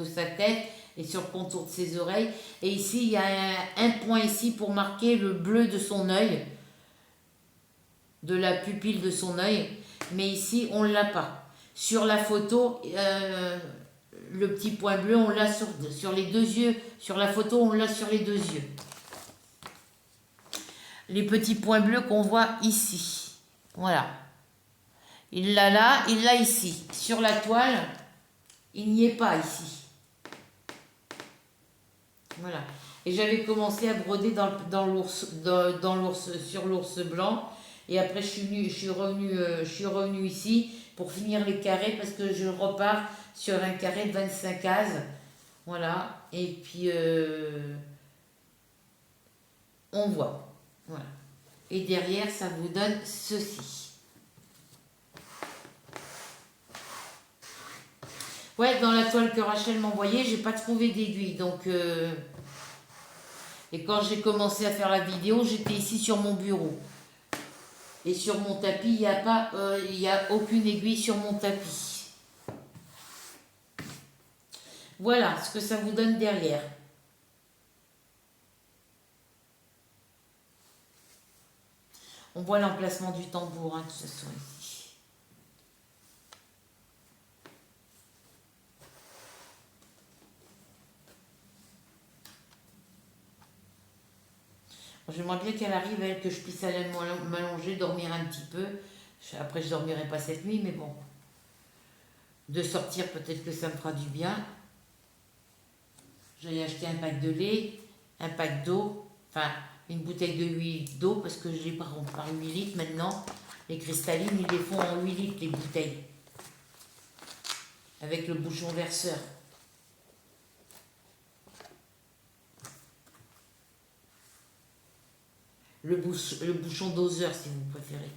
sa tête et sur le contour de ses oreilles. Et ici, il y a un point ici pour marquer le bleu de son œil, de la pupille de son œil. Mais ici, on ne l'a pas. Sur la photo... le petit point bleu, on l'a sur les deux yeux. Sur la photo, on l'a sur les deux yeux. Les petits points bleus qu'on voit ici. Voilà. Il l'a là, il l'a ici. Sur la toile, il n'y est pas ici. Voilà. Et j'avais commencé à broder sur l'ours blanc. Et après, je suis revenue ici pour finir les carrés parce que je repars sur un carré de 25 cases. Voilà. Et puis, on voit. Voilà. Et derrière, ça vous donne ceci. Ouais, dans la toile que Rachel m'a envoyée, j'ai pas trouvé d'aiguille. Donc, Et quand j'ai commencé à faire la vidéo, j'étais ici sur mon bureau. Et sur mon tapis, il n'y a aucune aiguille sur mon tapis. Voilà ce que ça vous donne derrière. On voit l'emplacement du tambour, hein, de toute façon, ici. J'aimerais bien qu'elle arrive, elle, que je puisse aller m'allonger, dormir un petit peu. Après, je ne dormirai pas cette nuit, mais bon. De sortir, peut-être que ça me fera du bien. J'ai acheté un pack de lait, un pack d'eau, enfin, une bouteille de 8 litres d'eau, parce que je les par 8 litres maintenant. Les cristallines, ils les font en 8 litres, les bouteilles. Avec le bouchon verseur. Le bouchon doseur, si vous préférez.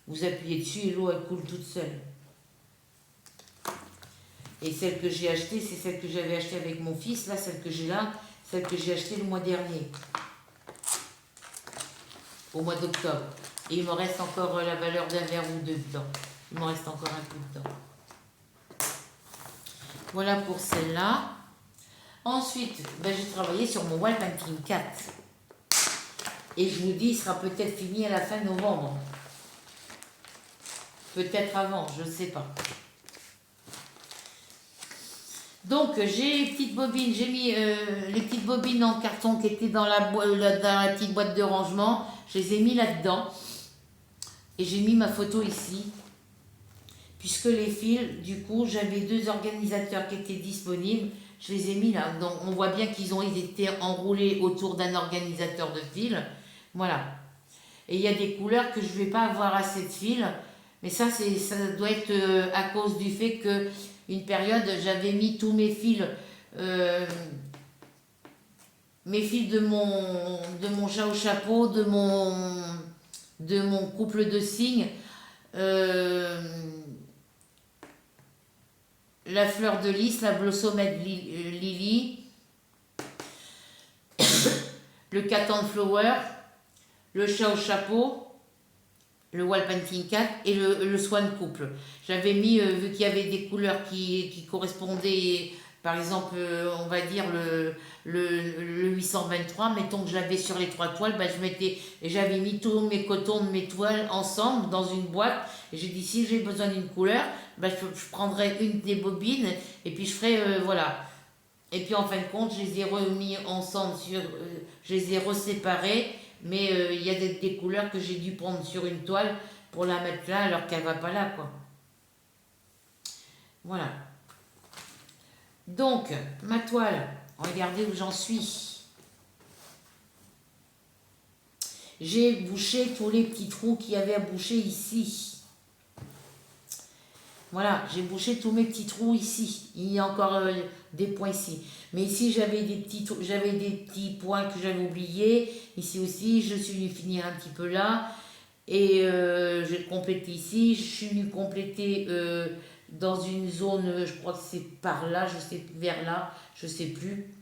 Vous appuyez dessus et l'eau, elle coule toute seule. Et celle que j'ai achetée, c'est celle que j'avais achetée avec mon fils. Là, celle que j'ai là, celle que j'ai achetée le mois dernier. Au mois d'octobre. Et il me reste encore la valeur d'un verre ou deux dedans. Il me reste encore un peu dedans. Voilà pour celle-là. Ensuite, ben, j'ai travaillé sur mon wall painting 4. Et je vous dis, il sera peut-être fini à la fin novembre. Peut-être avant, je ne sais pas. Donc, j'ai les petites bobines. J'ai mis les petites bobines en carton qui étaient dans la petite boîte de rangement. Je les ai mis là-dedans. Et j'ai mis ma photo ici. Puisque les fils, du coup, j'avais 2 organisateurs qui étaient disponibles. Je les ai mis là. Donc, on voit bien qu'ils ont été enroulés autour d'un organisateur de fils. Voilà. Et il y a des couleurs que je ne vais pas avoir assez de fils. Mais ça doit être à cause du fait que une période, j'avais mis tous mes fils de mon chat au chapeau, de mon couple de cygnes, la fleur de lys, la blossomette lily, le cat and flower, le chat au chapeau, le wall painting 4 et le swan couple. J'avais mis, vu qu'il y avait des couleurs qui correspondaient, par exemple, on va dire le 823, mettons que j'avais sur les 3 toiles, ben j'avais mis tous mes cotons de mes toiles ensemble dans une boîte. Et j'ai dit, si j'ai besoin d'une couleur, ben je prendrai une des bobines et puis je ferai, voilà. Et puis en fin de compte, je les ai remis ensemble, je les ai reséparés. Mais il y a des couleurs que j'ai dû prendre sur une toile pour la mettre là alors qu'elle ne va pas là, quoi. Voilà. Donc, ma toile, regardez où j'en suis. J'ai bouché tous les petits trous qu'il y avait à boucher ici. Voilà, j'ai bouché tous mes petits trous ici. Il y a encore des points ici. Mais ici, j'avais des petits points que j'avais oubliés. Ici aussi, je suis venue finir un petit peu là. Et j'ai complété ici. Je suis venue compléter dans une zone, je crois que c'est par là, je sais, vers là, je sais plus.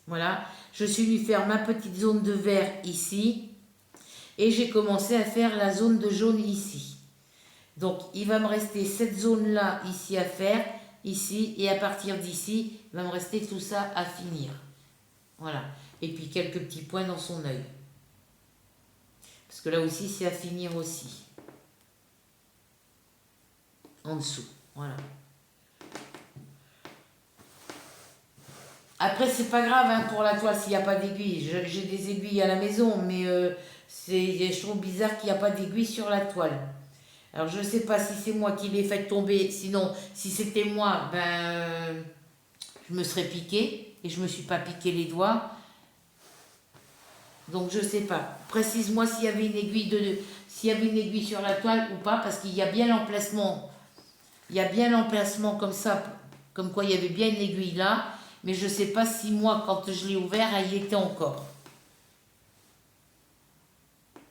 Voilà. Je suis venue faire ma petite zone de vert ici. Et j'ai commencé à faire la zone de jaune ici. Donc, il va me rester cette zone-là ici à faire, ici, et à partir d'ici, il va me rester tout ça à finir. Voilà. Et puis, quelques petits points dans son œil. Parce que là aussi, c'est à finir aussi. En dessous. Voilà. Après, c'est pas grave hein, pour la toile s'il n'y a pas d'aiguille. J'ai des aiguilles à la maison, mais je trouve bizarre qu'il n'y a pas d'aiguille sur la toile. Alors, je ne sais pas si c'est moi qui l'ai fait tomber. Sinon, si c'était moi, ben, je me serais piqué. Et je ne me suis pas piqué les doigts. Donc, je ne sais pas. Précise-moi s'il y avait une aiguille sur la toile ou pas. Parce qu'il y a bien l'emplacement. Il y a bien l'emplacement comme ça. Comme quoi, il y avait bien une aiguille là. Mais je ne sais pas si moi, quand je l'ai ouvert, elle y était encore.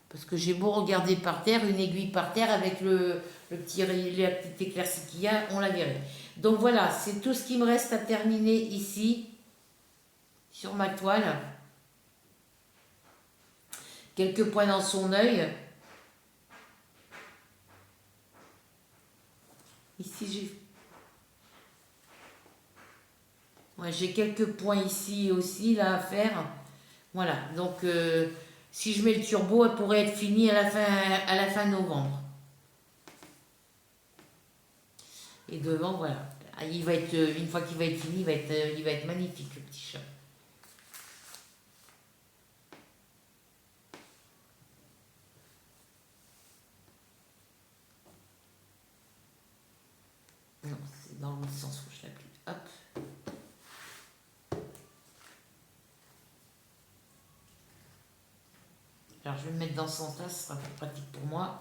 Parce que j'ai beau regarder par terre, une aiguille par terre avec la petite éclaircie qu'il y a, on la verrait. Donc voilà, c'est tout ce qui me reste à terminer ici, sur ma toile. quelques points dans son œil. Ici, j'ai quelques points ici aussi là à faire. Voilà, donc si je mets le turbo, elle pourrait être finie à la fin novembre. Et devant, voilà. Il va être, une fois qu'il va être fini, il va être magnifique, le petit chat. Non, c'est dans l'autre sens où je l'applique. Hop. Alors, je vais me mettre dans ce sens-là, ce sera plus pratique pour moi.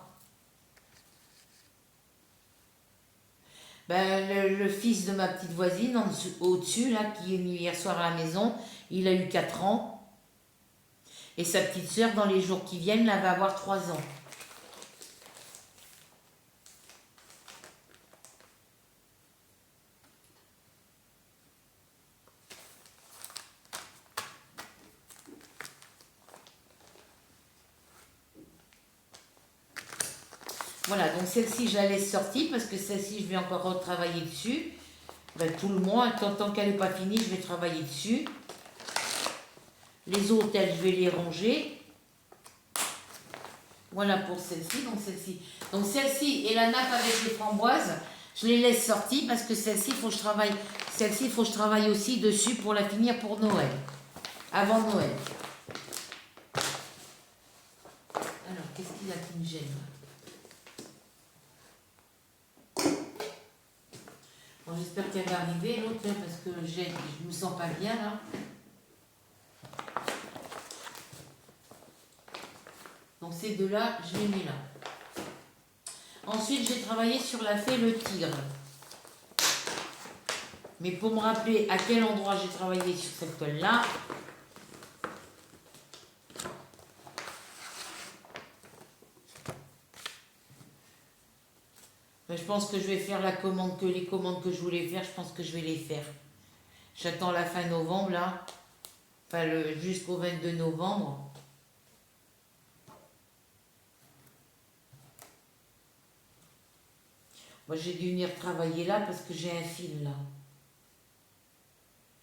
Ben, le fils de ma petite voisine, au-dessus, là, qui est venu hier soir à la maison, il a eu 4 ans. Et sa petite sœur, dans les jours qui viennent, là, va avoir 3 ans. Voilà, donc celle-ci, je la laisse sortie parce que celle-ci, je vais encore retravailler dessus. Ben, tout le mois, tant qu'elle n'est pas finie, je vais travailler dessus. Les autres, elles, je vais les ranger. Voilà pour celle-ci, donc celle-ci. Donc celle-ci et la nappe avec les framboises, je les laisse sorties parce que celle-ci, il faut que je travaille. Celle-ci, il faut que je travaille aussi dessus pour la finir pour Noël. Avant Noël. Alors, qu'est-ce qu'il y a qui me gêne là? Bon, j'espère qu'elle va arriver l'autre parce que je me sens pas bien là. Donc ces deux-là, je les mets là. Ensuite, j'ai travaillé sur la fée le tigre. Mais pour me rappeler à quel endroit j'ai travaillé sur cette colle-là, je pense que je vais faire les commandes que je voulais faire, je pense que je vais les faire. J'attends la fin novembre là, enfin jusqu'au 22 novembre. Moi j'ai dû venir travailler là parce que j'ai un fil là.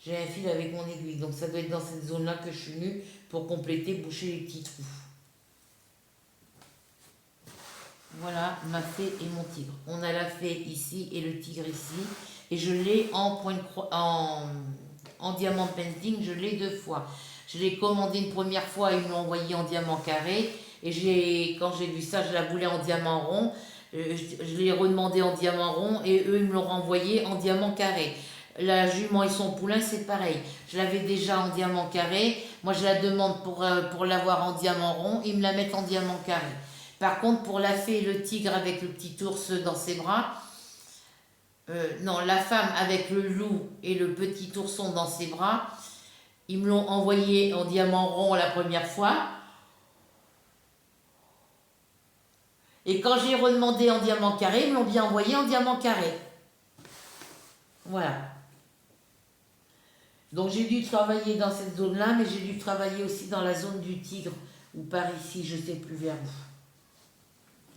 J'ai un fil avec mon aiguille, donc ça doit être dans cette zone là que je suis venue pour compléter, boucher les petits trous. Voilà ma fée et mon tigre. On a la fée ici et le tigre ici. Et je l'ai en point de en diamant painting, je l'ai 2 fois. Je l'ai commandé une première fois, ils me l'ont envoyé en diamant carré. Et quand j'ai vu ça, je la voulais en diamant rond. Je l'ai redemandé en diamant rond et eux, ils me l'ont renvoyé en diamant carré. La jument et son poulain, c'est pareil. Je l'avais déjà en diamant carré. Moi, je la demande pour l'avoir en diamant rond. Ils me la mettent en diamant carré. Par contre, pour la fée et le tigre avec le petit ours dans ses bras, non, la femme avec le loup et le petit ourson dans ses bras, ils me l'ont envoyé en diamant rond la première fois. Et quand j'ai redemandé en diamant carré, ils me l'ont bien envoyé en diamant carré. Voilà. Donc j'ai dû travailler dans cette zone-là, mais j'ai dû travailler aussi dans la zone du tigre, ou par ici, je ne sais plus vers où.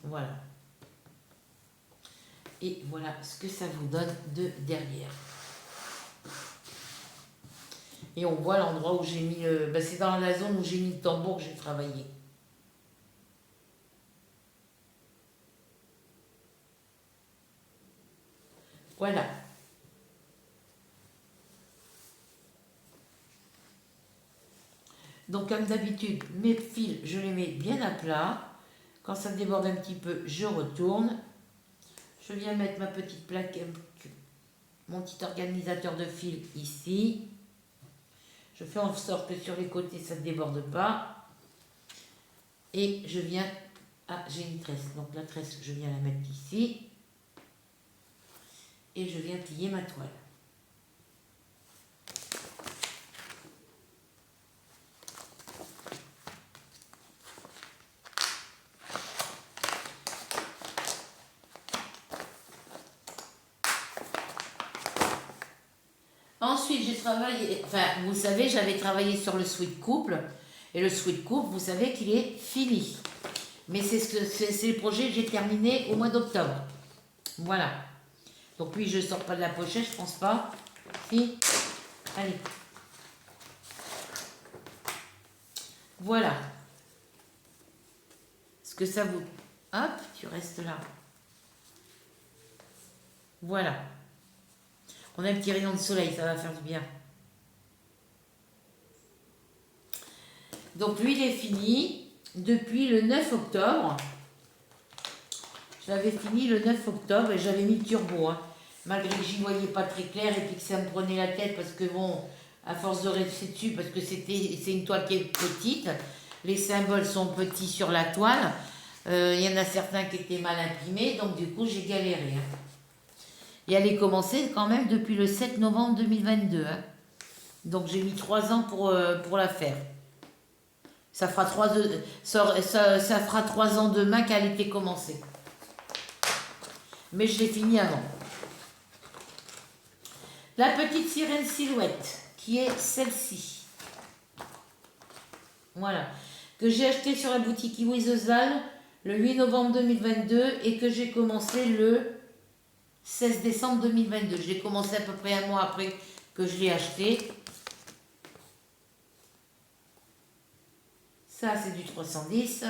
Voilà. Et voilà ce que ça vous donne de derrière. Et on voit l'endroit où j'ai mis le... Ben c'est dans la zone où j'ai mis le tambour que j'ai travaillé. Voilà. Donc comme d'habitude, mes fils, je les mets bien à plat. Quand ça déborde un petit peu, je retourne. Je viens mettre ma petite plaque, mon petit organisateur de fil ici. Je fais en sorte que sur les côtés, ça ne déborde pas. Et je viens... Ah, j'ai une tresse. Donc la tresse, je viens la mettre ici. Et je viens plier ma toile. Ensuite, j'ai travaillé, enfin, vous savez, j'avais travaillé sur le sweat couple Et le sweat coupe, vous savez qu'il est fini. Mais c'est le projet que j'ai terminé au mois d'octobre. Voilà. Donc lui, je ne sors pas de la pochette, je pense pas. Si. Allez. Voilà. Est-ce que ça vous... Hop, tu restes là. Voilà. On a un petit rayon de soleil, ça va faire du bien. Donc lui, il est fini depuis le 9 octobre. Je l'avais fini le 9 octobre et j'avais mis le turbo. Hein. Malgré que j'y voyais pas très clair et puis que ça me prenait la tête parce que bon, à force de rester dessus, parce que c'est une toile qui est petite, les symboles sont petits sur la toile. Il y en a certains qui étaient mal imprimés, donc du coup j'ai galéré. Hein. Et elle est commencée quand même depuis le 7 novembre 2022. Hein. Donc j'ai mis 3 ans pour la faire. Ça fera 3 ans demain qu'elle était commencée. Mais je l'ai fini avant. La petite sirène silhouette, qui est celle-ci. Voilà. Que j'ai acheté sur la boutique Iwizozal le 8 novembre 2022 et que j'ai commencé le 16 décembre 2022. Je l'ai commencé à peu près un mois après que je l'ai acheté. Ça, c'est du 310.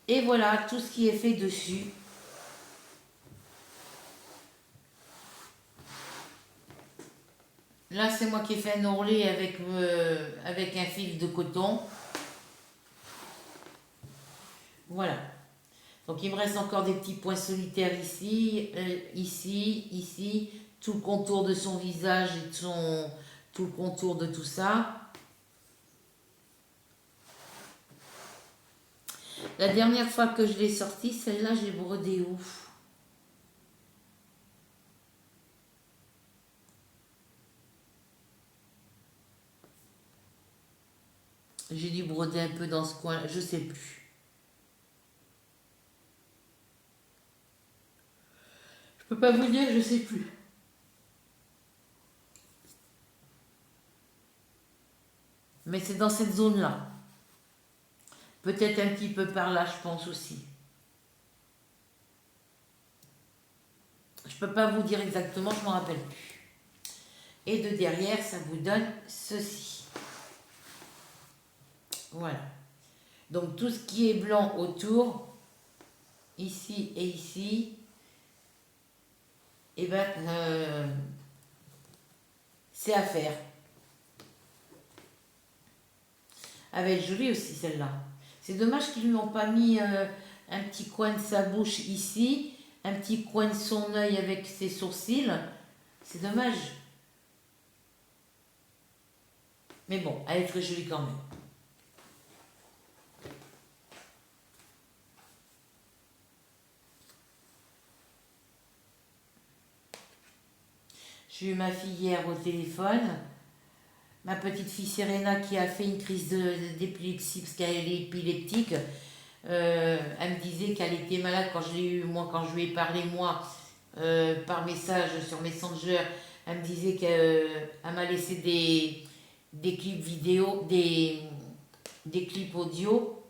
Et voilà tout ce qui est fait dessus. Là, c'est moi qui ai fait un ourlet avec un fil de coton. Voilà. Donc, il me reste encore des petits points solitaires ici, ici, tout le contour de son visage et tout le contour de tout ça. La dernière fois que je l'ai sortie, celle-là, j'ai brodé où? J'ai dû broder un peu dans ce coin, je sais plus. Je peux pas vous dire, je sais plus. Mais c'est dans cette zone-là. Peut-être un petit peu par là, je pense aussi. Je peux pas vous dire exactement, je m'en rappelle plus. Et de derrière, ça vous donne ceci. Voilà. Donc tout ce qui est blanc autour, ici et ici, et ben c'est à faire. Elle va être jolie aussi celle-là. C'est dommage qu'ils lui ont pas mis un petit coin de sa bouche ici, un petit coin de son œil avec ses sourcils. C'est dommage. Mais bon, elle est très jolie quand même. J'ai eu ma fille hier au téléphone. Ma petite fille Serena qui a fait une crise d'épilepsie parce qu'elle est épileptique. Elle me disait qu'elle était malade quand je l'ai eu, moi, quand je lui ai parlé, moi, par message sur Messenger. Elle me disait qu'elle m'a laissé des clips vidéo, des clips audio.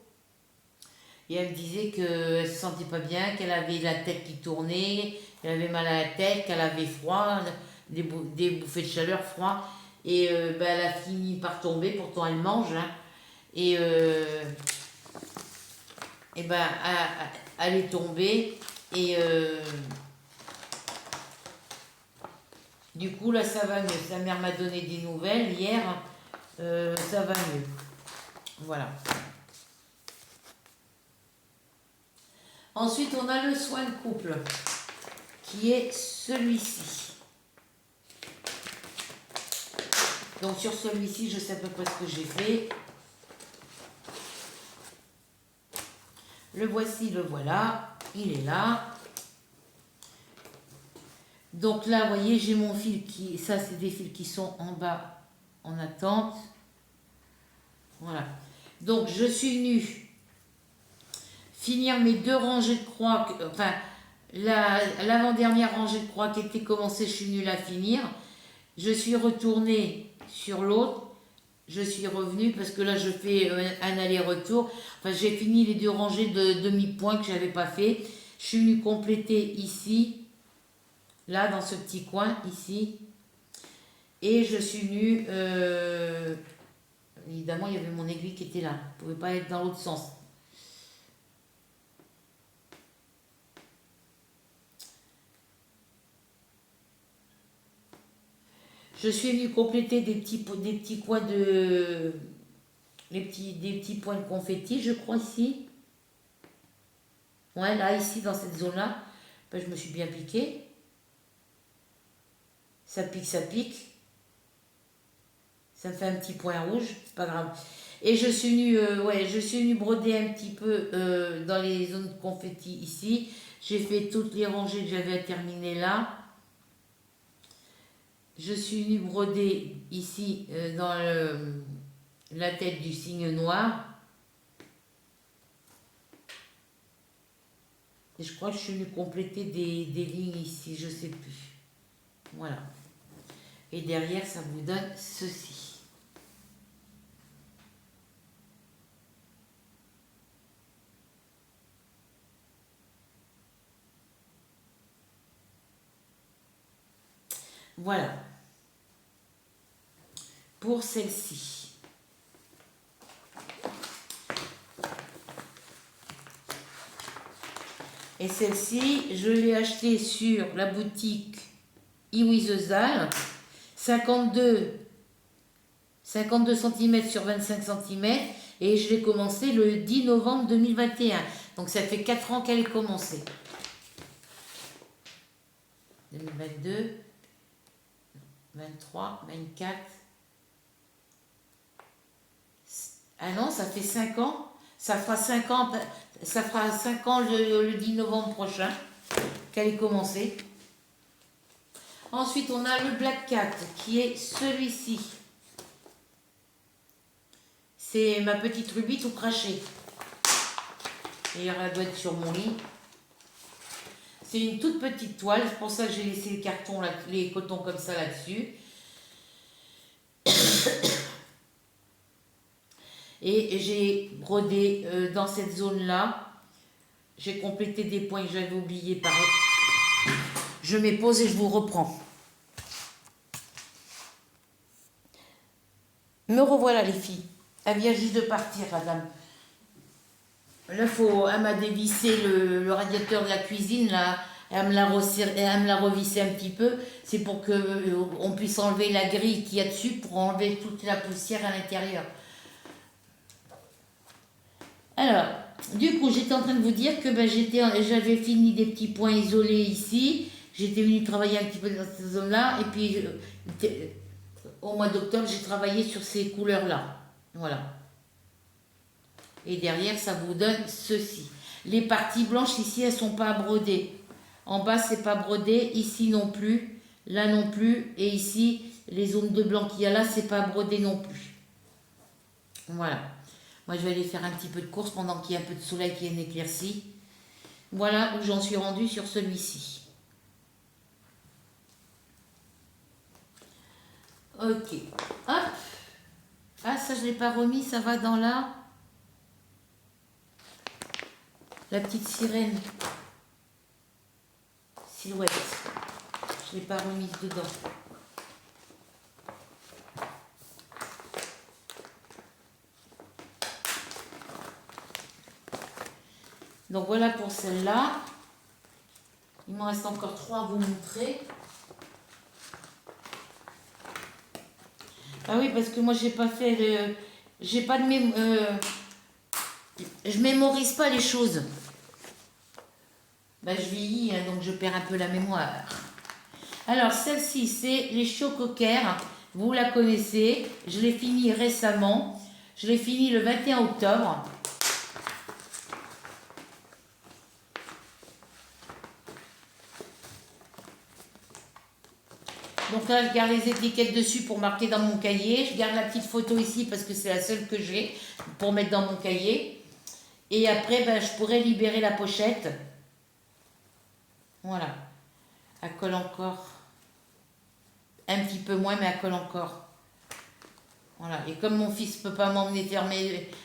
Et elle me disait qu'elle se sentait pas bien, qu'elle avait la tête qui tournait, qu'elle avait mal à la tête, qu'elle avait froid, des bouffées de chaleur, froid. Et ben, elle a fini par tomber, pourtant elle mange. Hein. Et ben, elle est tombée. Et du coup, là, ça va mieux. Sa mère m'a donné des nouvelles hier. Ça va mieux. Voilà. Ensuite, on a le soin de couple, qui est celui-ci. Donc sur celui-ci, je sais à peu près ce que j'ai fait. Le voici, le voilà. Il est là. Donc là, vous voyez, j'ai mon fil qui... Ça, c'est des fils qui sont en bas en attente. Voilà. Donc, je suis venue finir mes 2 rangées de croix. Enfin, l'avant-dernière rangée de croix qui était commencée, je suis venue la finir. Je suis retournée sur l'autre. Je suis revenue parce que là, je fais un aller-retour. Enfin, j'ai fini les 2 rangées de demi-point que je n'avais pas fait. Je suis venue compléter ici, là, dans ce petit coin, ici. Et je suis venue... évidemment, il y avait mon aiguille qui était là. Je ne pouvais pas être dans l'autre sens. Je suis venue compléter des petits coins de... des petits points de confetti, je crois, ici. Ouais, là, ici, dans cette zone-là. Ben, je me suis bien piquée. Ça pique, ça pique. Ça me fait un petit point rouge, c'est pas grave. Et je suis venue broder un petit peu dans les zones de confetti ici. J'ai fait toutes les rangées que j'avais à terminer là. Je suis venue broder ici dans la tête du cygne noir. Et je crois que je suis venue compléter des lignes ici, je sais plus. Voilà. Et derrière, ça vous donne ceci. Voilà. Pour celle-ci. Et celle-ci, je l'ai achetée sur la boutique Iwizezal, 52 cm sur 25 cm, et je l'ai commencé le 10 novembre 2021. Donc ça fait 4 ans qu'elle est commencée. 2022, 23, 24. Ah non, ça fait 5 ans. Ça fera 5 ans, le 10 novembre prochain qu'elle est commencée. Ensuite, on a le Black Cat qui est celui-ci. C'est ma petite rubis tout crachée. D'ailleurs, elle doit être sur mon lit. C'est une toute petite toile, c'est pour ça que j'ai laissé les cartons, les cotons comme ça là-dessus. Et j'ai brodé dans cette zone-là. J'ai complété des points que j'avais oubliés par... Je mets pause et je vous reprends. Me revoilà les filles. Elle vient juste de partir, la dame. Là, elle m'a dévissé le radiateur de la cuisine, là. Elle me l'a revissé un petit peu. C'est pour qu'on puisse enlever la grille qu'il y a dessus pour enlever toute la poussière à l'intérieur. Alors, du coup, j'étais en train de vous dire que j'avais fini des petits points isolés ici. J'étais venue travailler un petit peu dans cette zone-là. Et puis, au mois d'octobre, j'ai travaillé sur ces couleurs-là. Voilà. Et derrière, ça vous donne ceci. Les parties blanches ici, elles ne sont pas brodées. En bas, c'est pas brodé. Ici non plus. Là non plus. Et ici, les zones de blanc qu'il y a là, c'est pas brodé non plus. Voilà. Moi, je vais aller faire un petit peu de course pendant qu'il y a un peu de soleil qui est éclairci. Voilà où j'en suis rendue sur celui-ci. Ok. Hop. Ah, ça, je ne l'ai pas remis. Ça va dans la petite sirène. Silhouette. Je ne l'ai pas remise dedans. Donc voilà pour celle-là. Il m'en reste encore 3 à vous montrer. Ah oui, parce que moi j'ai pas fait j'ai pas de je mémorise pas les choses. Ben, je vieillis, hein, donc je perds un peu la mémoire. Alors celle-ci, c'est les Chococaires. Vous la connaissez. Je l'ai fini récemment. Je l'ai fini le 21 octobre. Donc là, je garde les étiquettes dessus pour marquer dans mon cahier. Je garde la petite photo ici parce que c'est la seule que j'ai pour mettre dans mon cahier. Et après, ben, je pourrais libérer la pochette. Voilà. Elle colle encore un petit peu moins, mais elle colle encore. Voilà. Et comme mon fils ne peut pas m'emmener faire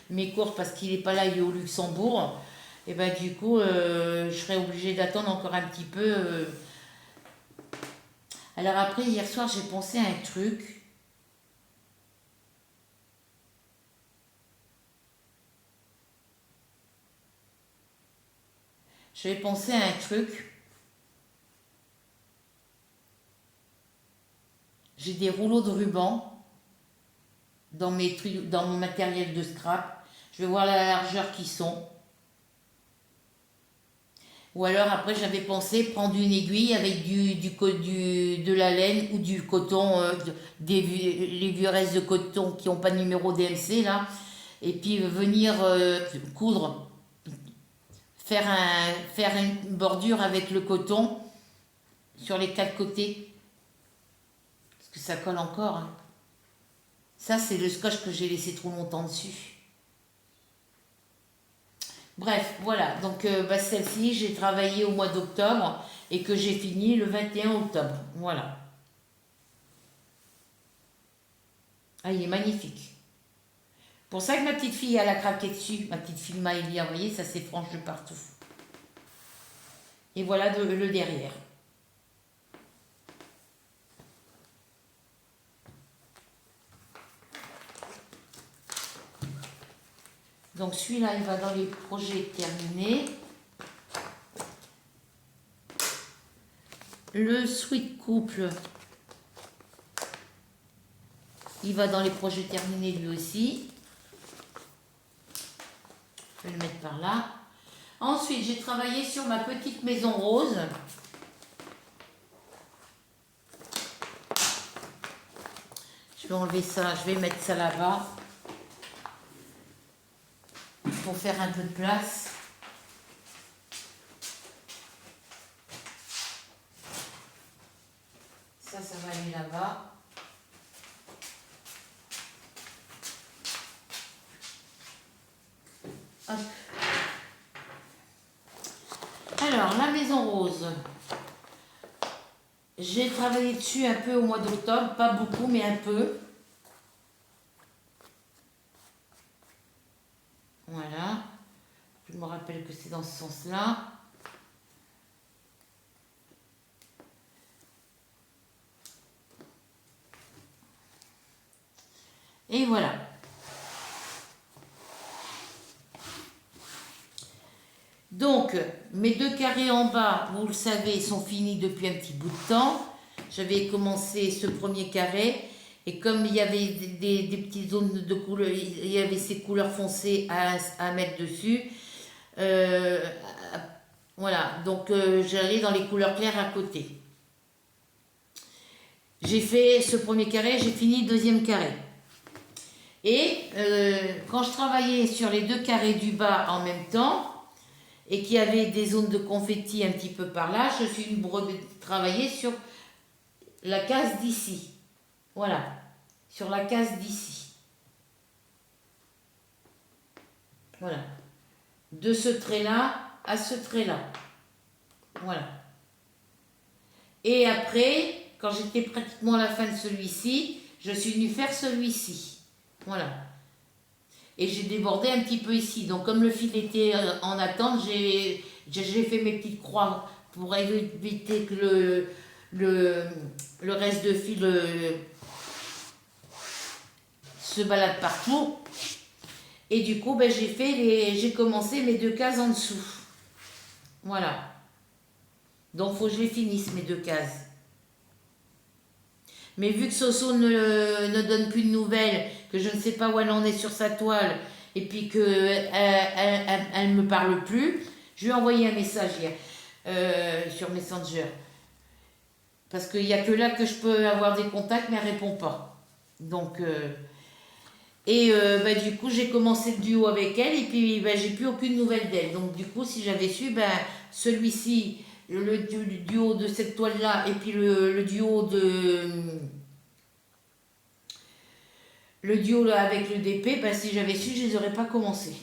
mes courses parce qu'il n'est pas là, il est au Luxembourg, et ben du coup, je serai obligée d'attendre encore un petit peu. Alors après, hier soir, j'ai pensé à un truc. J'avais pensé à un truc. J'ai des rouleaux de ruban dans mon matériel de scrap. Je vais voir la largeur qu'ils sont. Ou alors après j'avais pensé prendre une aiguille avec de la laine ou du coton, les vieux restes de coton qui n'ont pas de numéro DMC là, et puis venir coudre, faire une bordure avec le coton sur les quatre côtés, parce que ça colle encore. Hein. Ça c'est le scotch que j'ai laissé trop longtemps dessus. Bref, voilà, donc celle-ci, j'ai travaillé au mois d'octobre et que j'ai fini le 21 octobre. Voilà. Ah, il est magnifique. Pour ça que ma petite fille, elle a craqué dessus. Ma petite fille Maëlia, vous voyez, ça s'effranche de partout. Et voilà le derrière. Donc celui-là, il va dans les projets terminés. Le sweat couple, il va dans les projets terminés lui aussi. Je vais le mettre par là. Ensuite, j'ai travaillé sur ma petite maison rose. Je vais enlever ça, je vais mettre ça là-bas. Pour faire un peu de place. Ça va aller là-bas. Hop. Alors, la maison rose. J'ai travaillé dessus un peu au mois d'octobre, pas beaucoup, mais un peu. Voilà. Je me rappelle que c'est dans ce sens-là. Et voilà. Donc, mes deux carrés en bas, vous le savez, sont finis depuis un petit bout de temps. J'avais commencé ce premier carré. Et comme il y avait des petites zones de couleurs, il y avait ces couleurs foncées à mettre dessus. Euh, voilà, donc j'allais dans les couleurs claires à côté. J'ai fait ce premier carré, j'ai fini le deuxième carré. Et quand je travaillais sur les deux carrés du bas en même temps, et qu'il y avait des zones de confetti un petit peu par là, je suis travailler sur la case d'ici. Voilà, sur la case d'ici. Voilà. De ce trait-là à ce trait-là. Voilà. Et après, quand j'étais pratiquement à la fin de celui-ci, je suis venue faire celui-ci. Voilà. Et j'ai débordé un petit peu ici. Donc comme le fil était en attente, j'ai fait mes petites croix pour éviter que le reste de fil se balade partout. Et du coup, ben, j'ai commencé mes deux cases en dessous. Voilà. Donc il faut que je les finisse, mes deux cases. Mais vu que Soso ne donne plus de nouvelles, que je ne sais pas où elle en est sur sa toile, et puis qu'elle elle me parle plus, je lui ai envoyé un message hier sur Messenger. Parce qu'il n'y a que là que je peux avoir des contacts, mais elle ne répond pas. Donc, bah, du coup, j'ai commencé le duo avec elle, et puis bah, j'ai plus aucune nouvelle d'elle. Donc du coup, si j'avais su, bah, celui-ci, le duo de cette toile-là, et puis le duo là avec le DP, bah, si j'avais su, je les aurais pas commencé.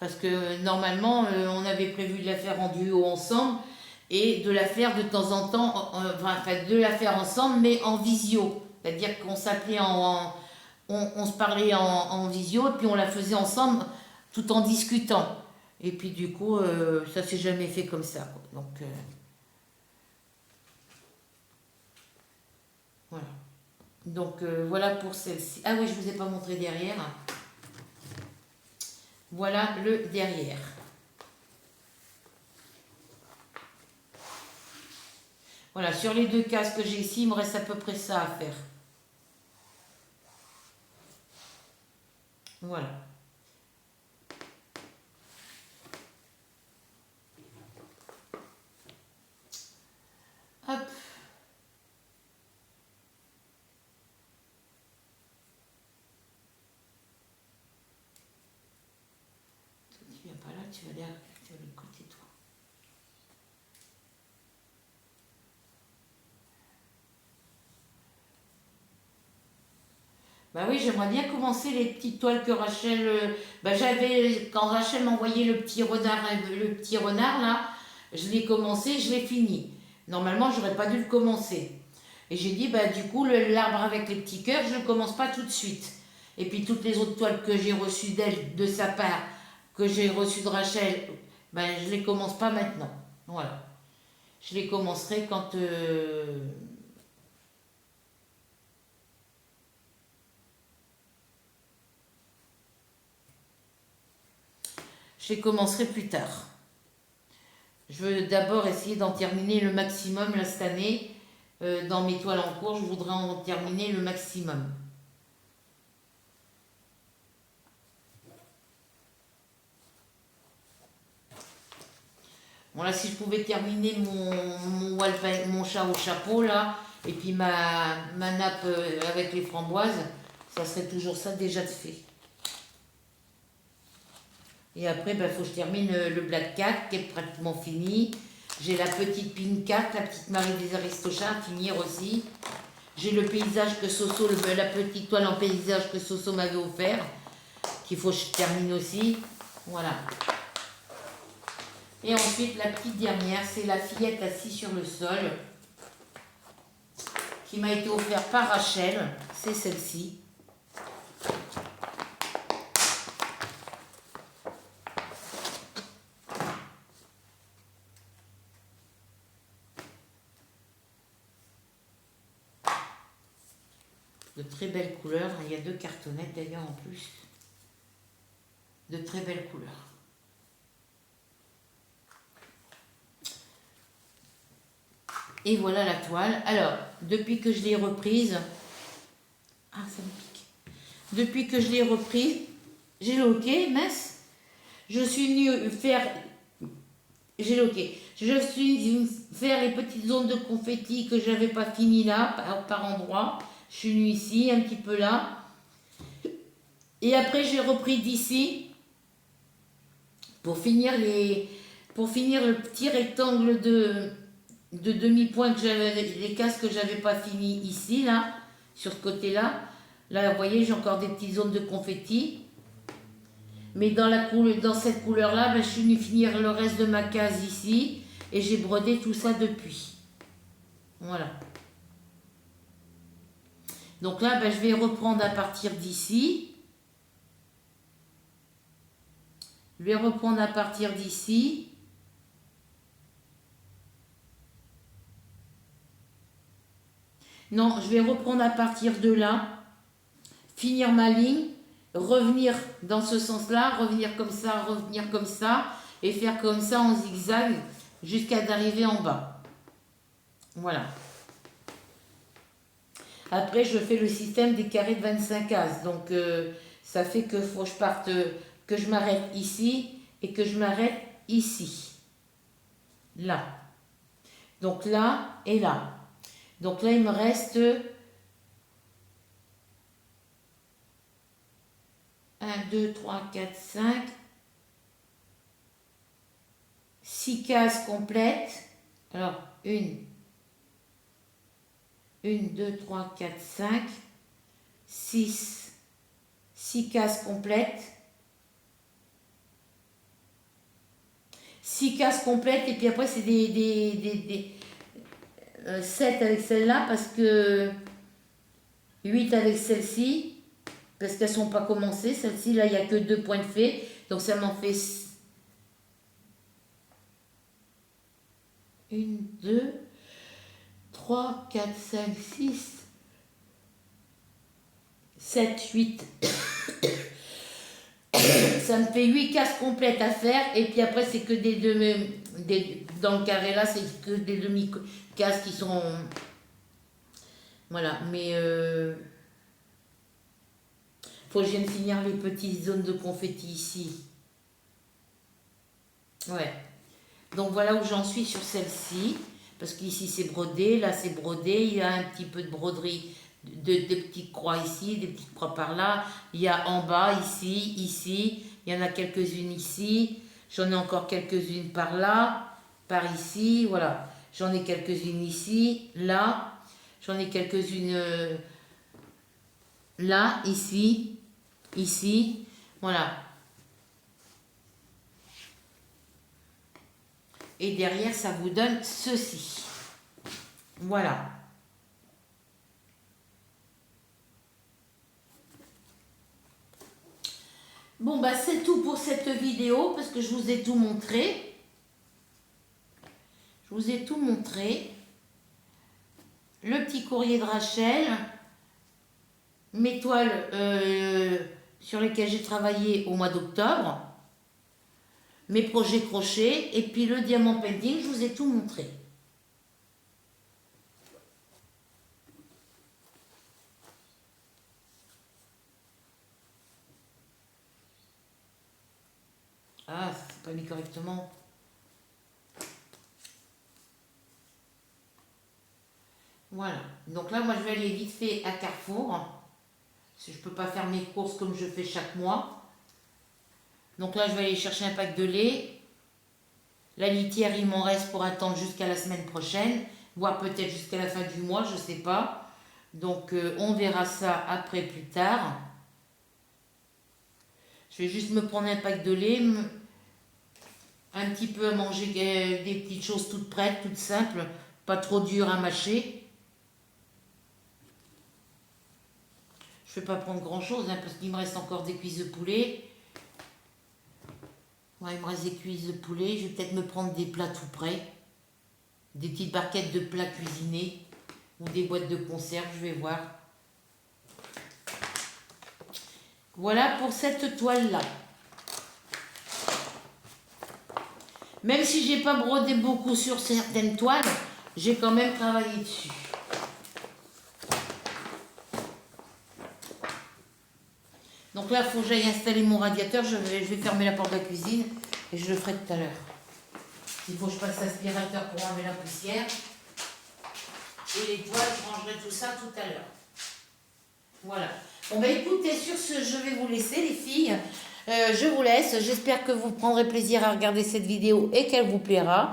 Parce que normalement, on avait prévu de la faire en duo ensemble et de la faire de temps en temps, enfin de la faire ensemble, mais en visio. C'est-à-dire qu'on s'appelait on se parlait en visio et puis on la faisait ensemble tout en discutant. Et puis du coup, ça s'est jamais fait comme ça, quoi. Donc, voilà. Donc, voilà pour celle-ci. Ah oui, je vous ai pas montré derrière. Voilà le derrière. Voilà, sur les deux cases que j'ai ici, il me reste à peu près ça à faire. Voilà. Hop. Tu viens pas là, tu vas aller sur le côté, toi. Bah oui, j'aimerais bien commencer les petites toiles que Rachel... j'avais... Quand Rachel m'envoyait le petit renard là, je l'ai commencé, je l'ai fini. Normalement, j'aurais pas dû le commencer. Et j'ai dit, bah du coup, l'arbre avec les petits cœurs, je ne le commence pas tout de suite. Et puis toutes les autres toiles que j'ai reçues d'elle, de sa part, que j'ai reçues de Rachel, ben je les commence pas maintenant. Voilà. Je les commencerai quand... Je les commencerai plus tard. Je veux d'abord essayer d'en terminer le maximum là, cette année. Dans mes toiles en cours, je voudrais en terminer le maximum. Bon là, si je pouvais terminer mon chat au chapeau là, et puis ma nappe avec les framboises, ça serait toujours ça déjà de fait. Et après, il faut que je termine le Black Cat qui est pratiquement fini. J'ai la petite Pink Cat, la petite Marie des Aristochats à finir aussi. J'ai le paysage que Soso, la petite toile en paysage que Soso m'avait offert, qu'il faut que je termine aussi. Voilà. Et ensuite, la petite dernière, c'est la fillette assise sur le sol, qui m'a été offerte par Rachel. C'est celle-ci. De très belles couleurs. Il y a 2 cartonnettes d'ailleurs en plus. De très belles couleurs. Et voilà la toile. Alors, depuis que je l'ai reprise... Ah, ça me pique. Depuis que je l'ai reprise, j'ai loqué, mince. Je suis venue faire... J'ai loqué. Je suis venue faire les petites zones de confetti que j'avais pas fini là, par endroit. Je suis venue ici, un petit peu là. Et après, j'ai repris d'ici pour finir le petit rectangle de demi-point que j'avais, les cases que j'avais pas fini ici, là, sur ce côté-là. Là, vous voyez, j'ai encore des petites zones de confetti. Mais dans cette couleur-là, je suis venue finir le reste de ma case ici. Et j'ai brodé tout ça depuis. Voilà. Donc là, je vais reprendre à partir d'ici. Je vais reprendre à partir d'ici. Non, je vais reprendre à partir de là. Finir ma ligne. Revenir dans ce sens-là. Revenir comme ça, revenir comme ça. Et faire comme ça en zigzag jusqu'à d'arriver en bas. Voilà. Après, je fais le système des carrés de 25 cases. Donc, ça fait que faut que je parte, que je m'arrête ici et que je m'arrête ici. Là. Donc là et là. Donc là, il me reste 1, 2, 3, 4, 5, 6 cases complètes. Alors, 1, 2, 3, 4, 5, 6 cases complètes. 6 cases complètes et puis après c'est des 7 avec celle-là parce que 8 avec celle-ci parce qu'elles sont pas commencées. Celle-ci là il n'y a que 2 points de fée donc ça m'en fait 1, 2, 3, 4, 5, 6, 7, 8. Ça me fait 8 cases complètes à faire et puis après c'est que dans le carré là c'est que des demi-cases qui sont voilà mais faut que je vienne finir les petites zones de confetti ici. Ouais, donc voilà où j'en suis sur celle-ci parce qu'ici c'est brodé, là c'est brodé, il y a un petit peu de broderie des petites croix ici, des petites croix par là, il y a en bas ici, il y en a quelques-unes ici, j'en ai encore quelques-unes par là, par ici, voilà, j'en ai quelques-unes ici, là, j'en ai quelques-unes là, ici, voilà. Et derrière, ça vous donne ceci. Voilà. Bon, bah c'est tout pour cette vidéo parce que je vous ai tout montré. Je vous ai tout montré. Le petit courrier de Rachel. Mes toiles sur lesquelles j'ai travaillé au mois d'octobre. Mes projets crochet. Et puis le diamant painting, je vous ai tout montré. Ah, c'est pas mis correctement. Voilà. Donc là, moi, je vais aller vite fait à Carrefour. Parce que je peux pas faire mes courses comme je fais chaque mois. Donc là, je vais aller chercher un pack de lait. La litière, il m'en reste pour attendre jusqu'à la semaine prochaine. Voire peut-être jusqu'à la fin du mois, je sais pas. Donc, on verra ça après plus tard. Je vais juste me prendre un pack de lait. Un petit peu à manger des petites choses toutes prêtes, toutes simples, pas trop dures à mâcher. Je ne vais pas prendre grand chose parce qu'il me reste encore des cuisses de poulet. Ouais, il me reste des cuisses de poulet. Je vais peut-être me prendre des plats tout prêts. Des petites barquettes de plats cuisinés ou des boîtes de conserve, je vais voir. Voilà pour cette toile-là. Même si j'ai pas brodé beaucoup sur certaines toiles, j'ai quand même travaillé dessus. Donc là, il faut que j'aille installer mon radiateur. Je vais fermer la porte de la cuisine et je le ferai tout à l'heure. Il faut que je passe l'aspirateur pour enlever la poussière. Et les toiles, je rangerai tout ça tout à l'heure. Voilà. Bon, bah écoutez, sur ce, je vais vous laisser, les filles. Je vous laisse. J'espère que vous prendrez plaisir à regarder cette vidéo et qu'elle vous plaira.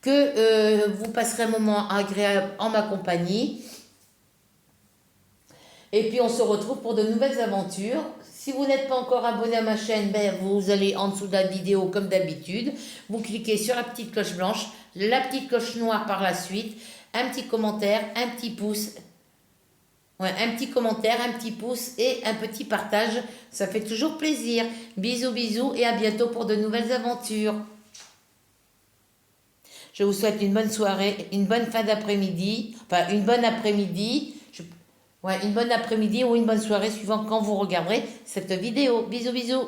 Que vous passerez un moment agréable en ma compagnie. Et puis, on se retrouve pour de nouvelles aventures. Si vous n'êtes pas encore abonné à ma chaîne, ben, vous allez en dessous de la vidéo comme d'habitude. Vous cliquez sur la petite cloche blanche, la petite cloche noire par la suite. Un petit commentaire, un petit pouce. Ouais, un petit commentaire, un petit pouce et un petit partage. Ça fait toujours plaisir. Bisous, bisous et à bientôt pour de nouvelles aventures. Je vous souhaite une bonne soirée, une bonne fin d'après-midi. Enfin, une bonne après-midi. Ouais, une bonne après-midi ou une bonne soirée suivant quand vous regarderez cette vidéo. Bisous, bisous.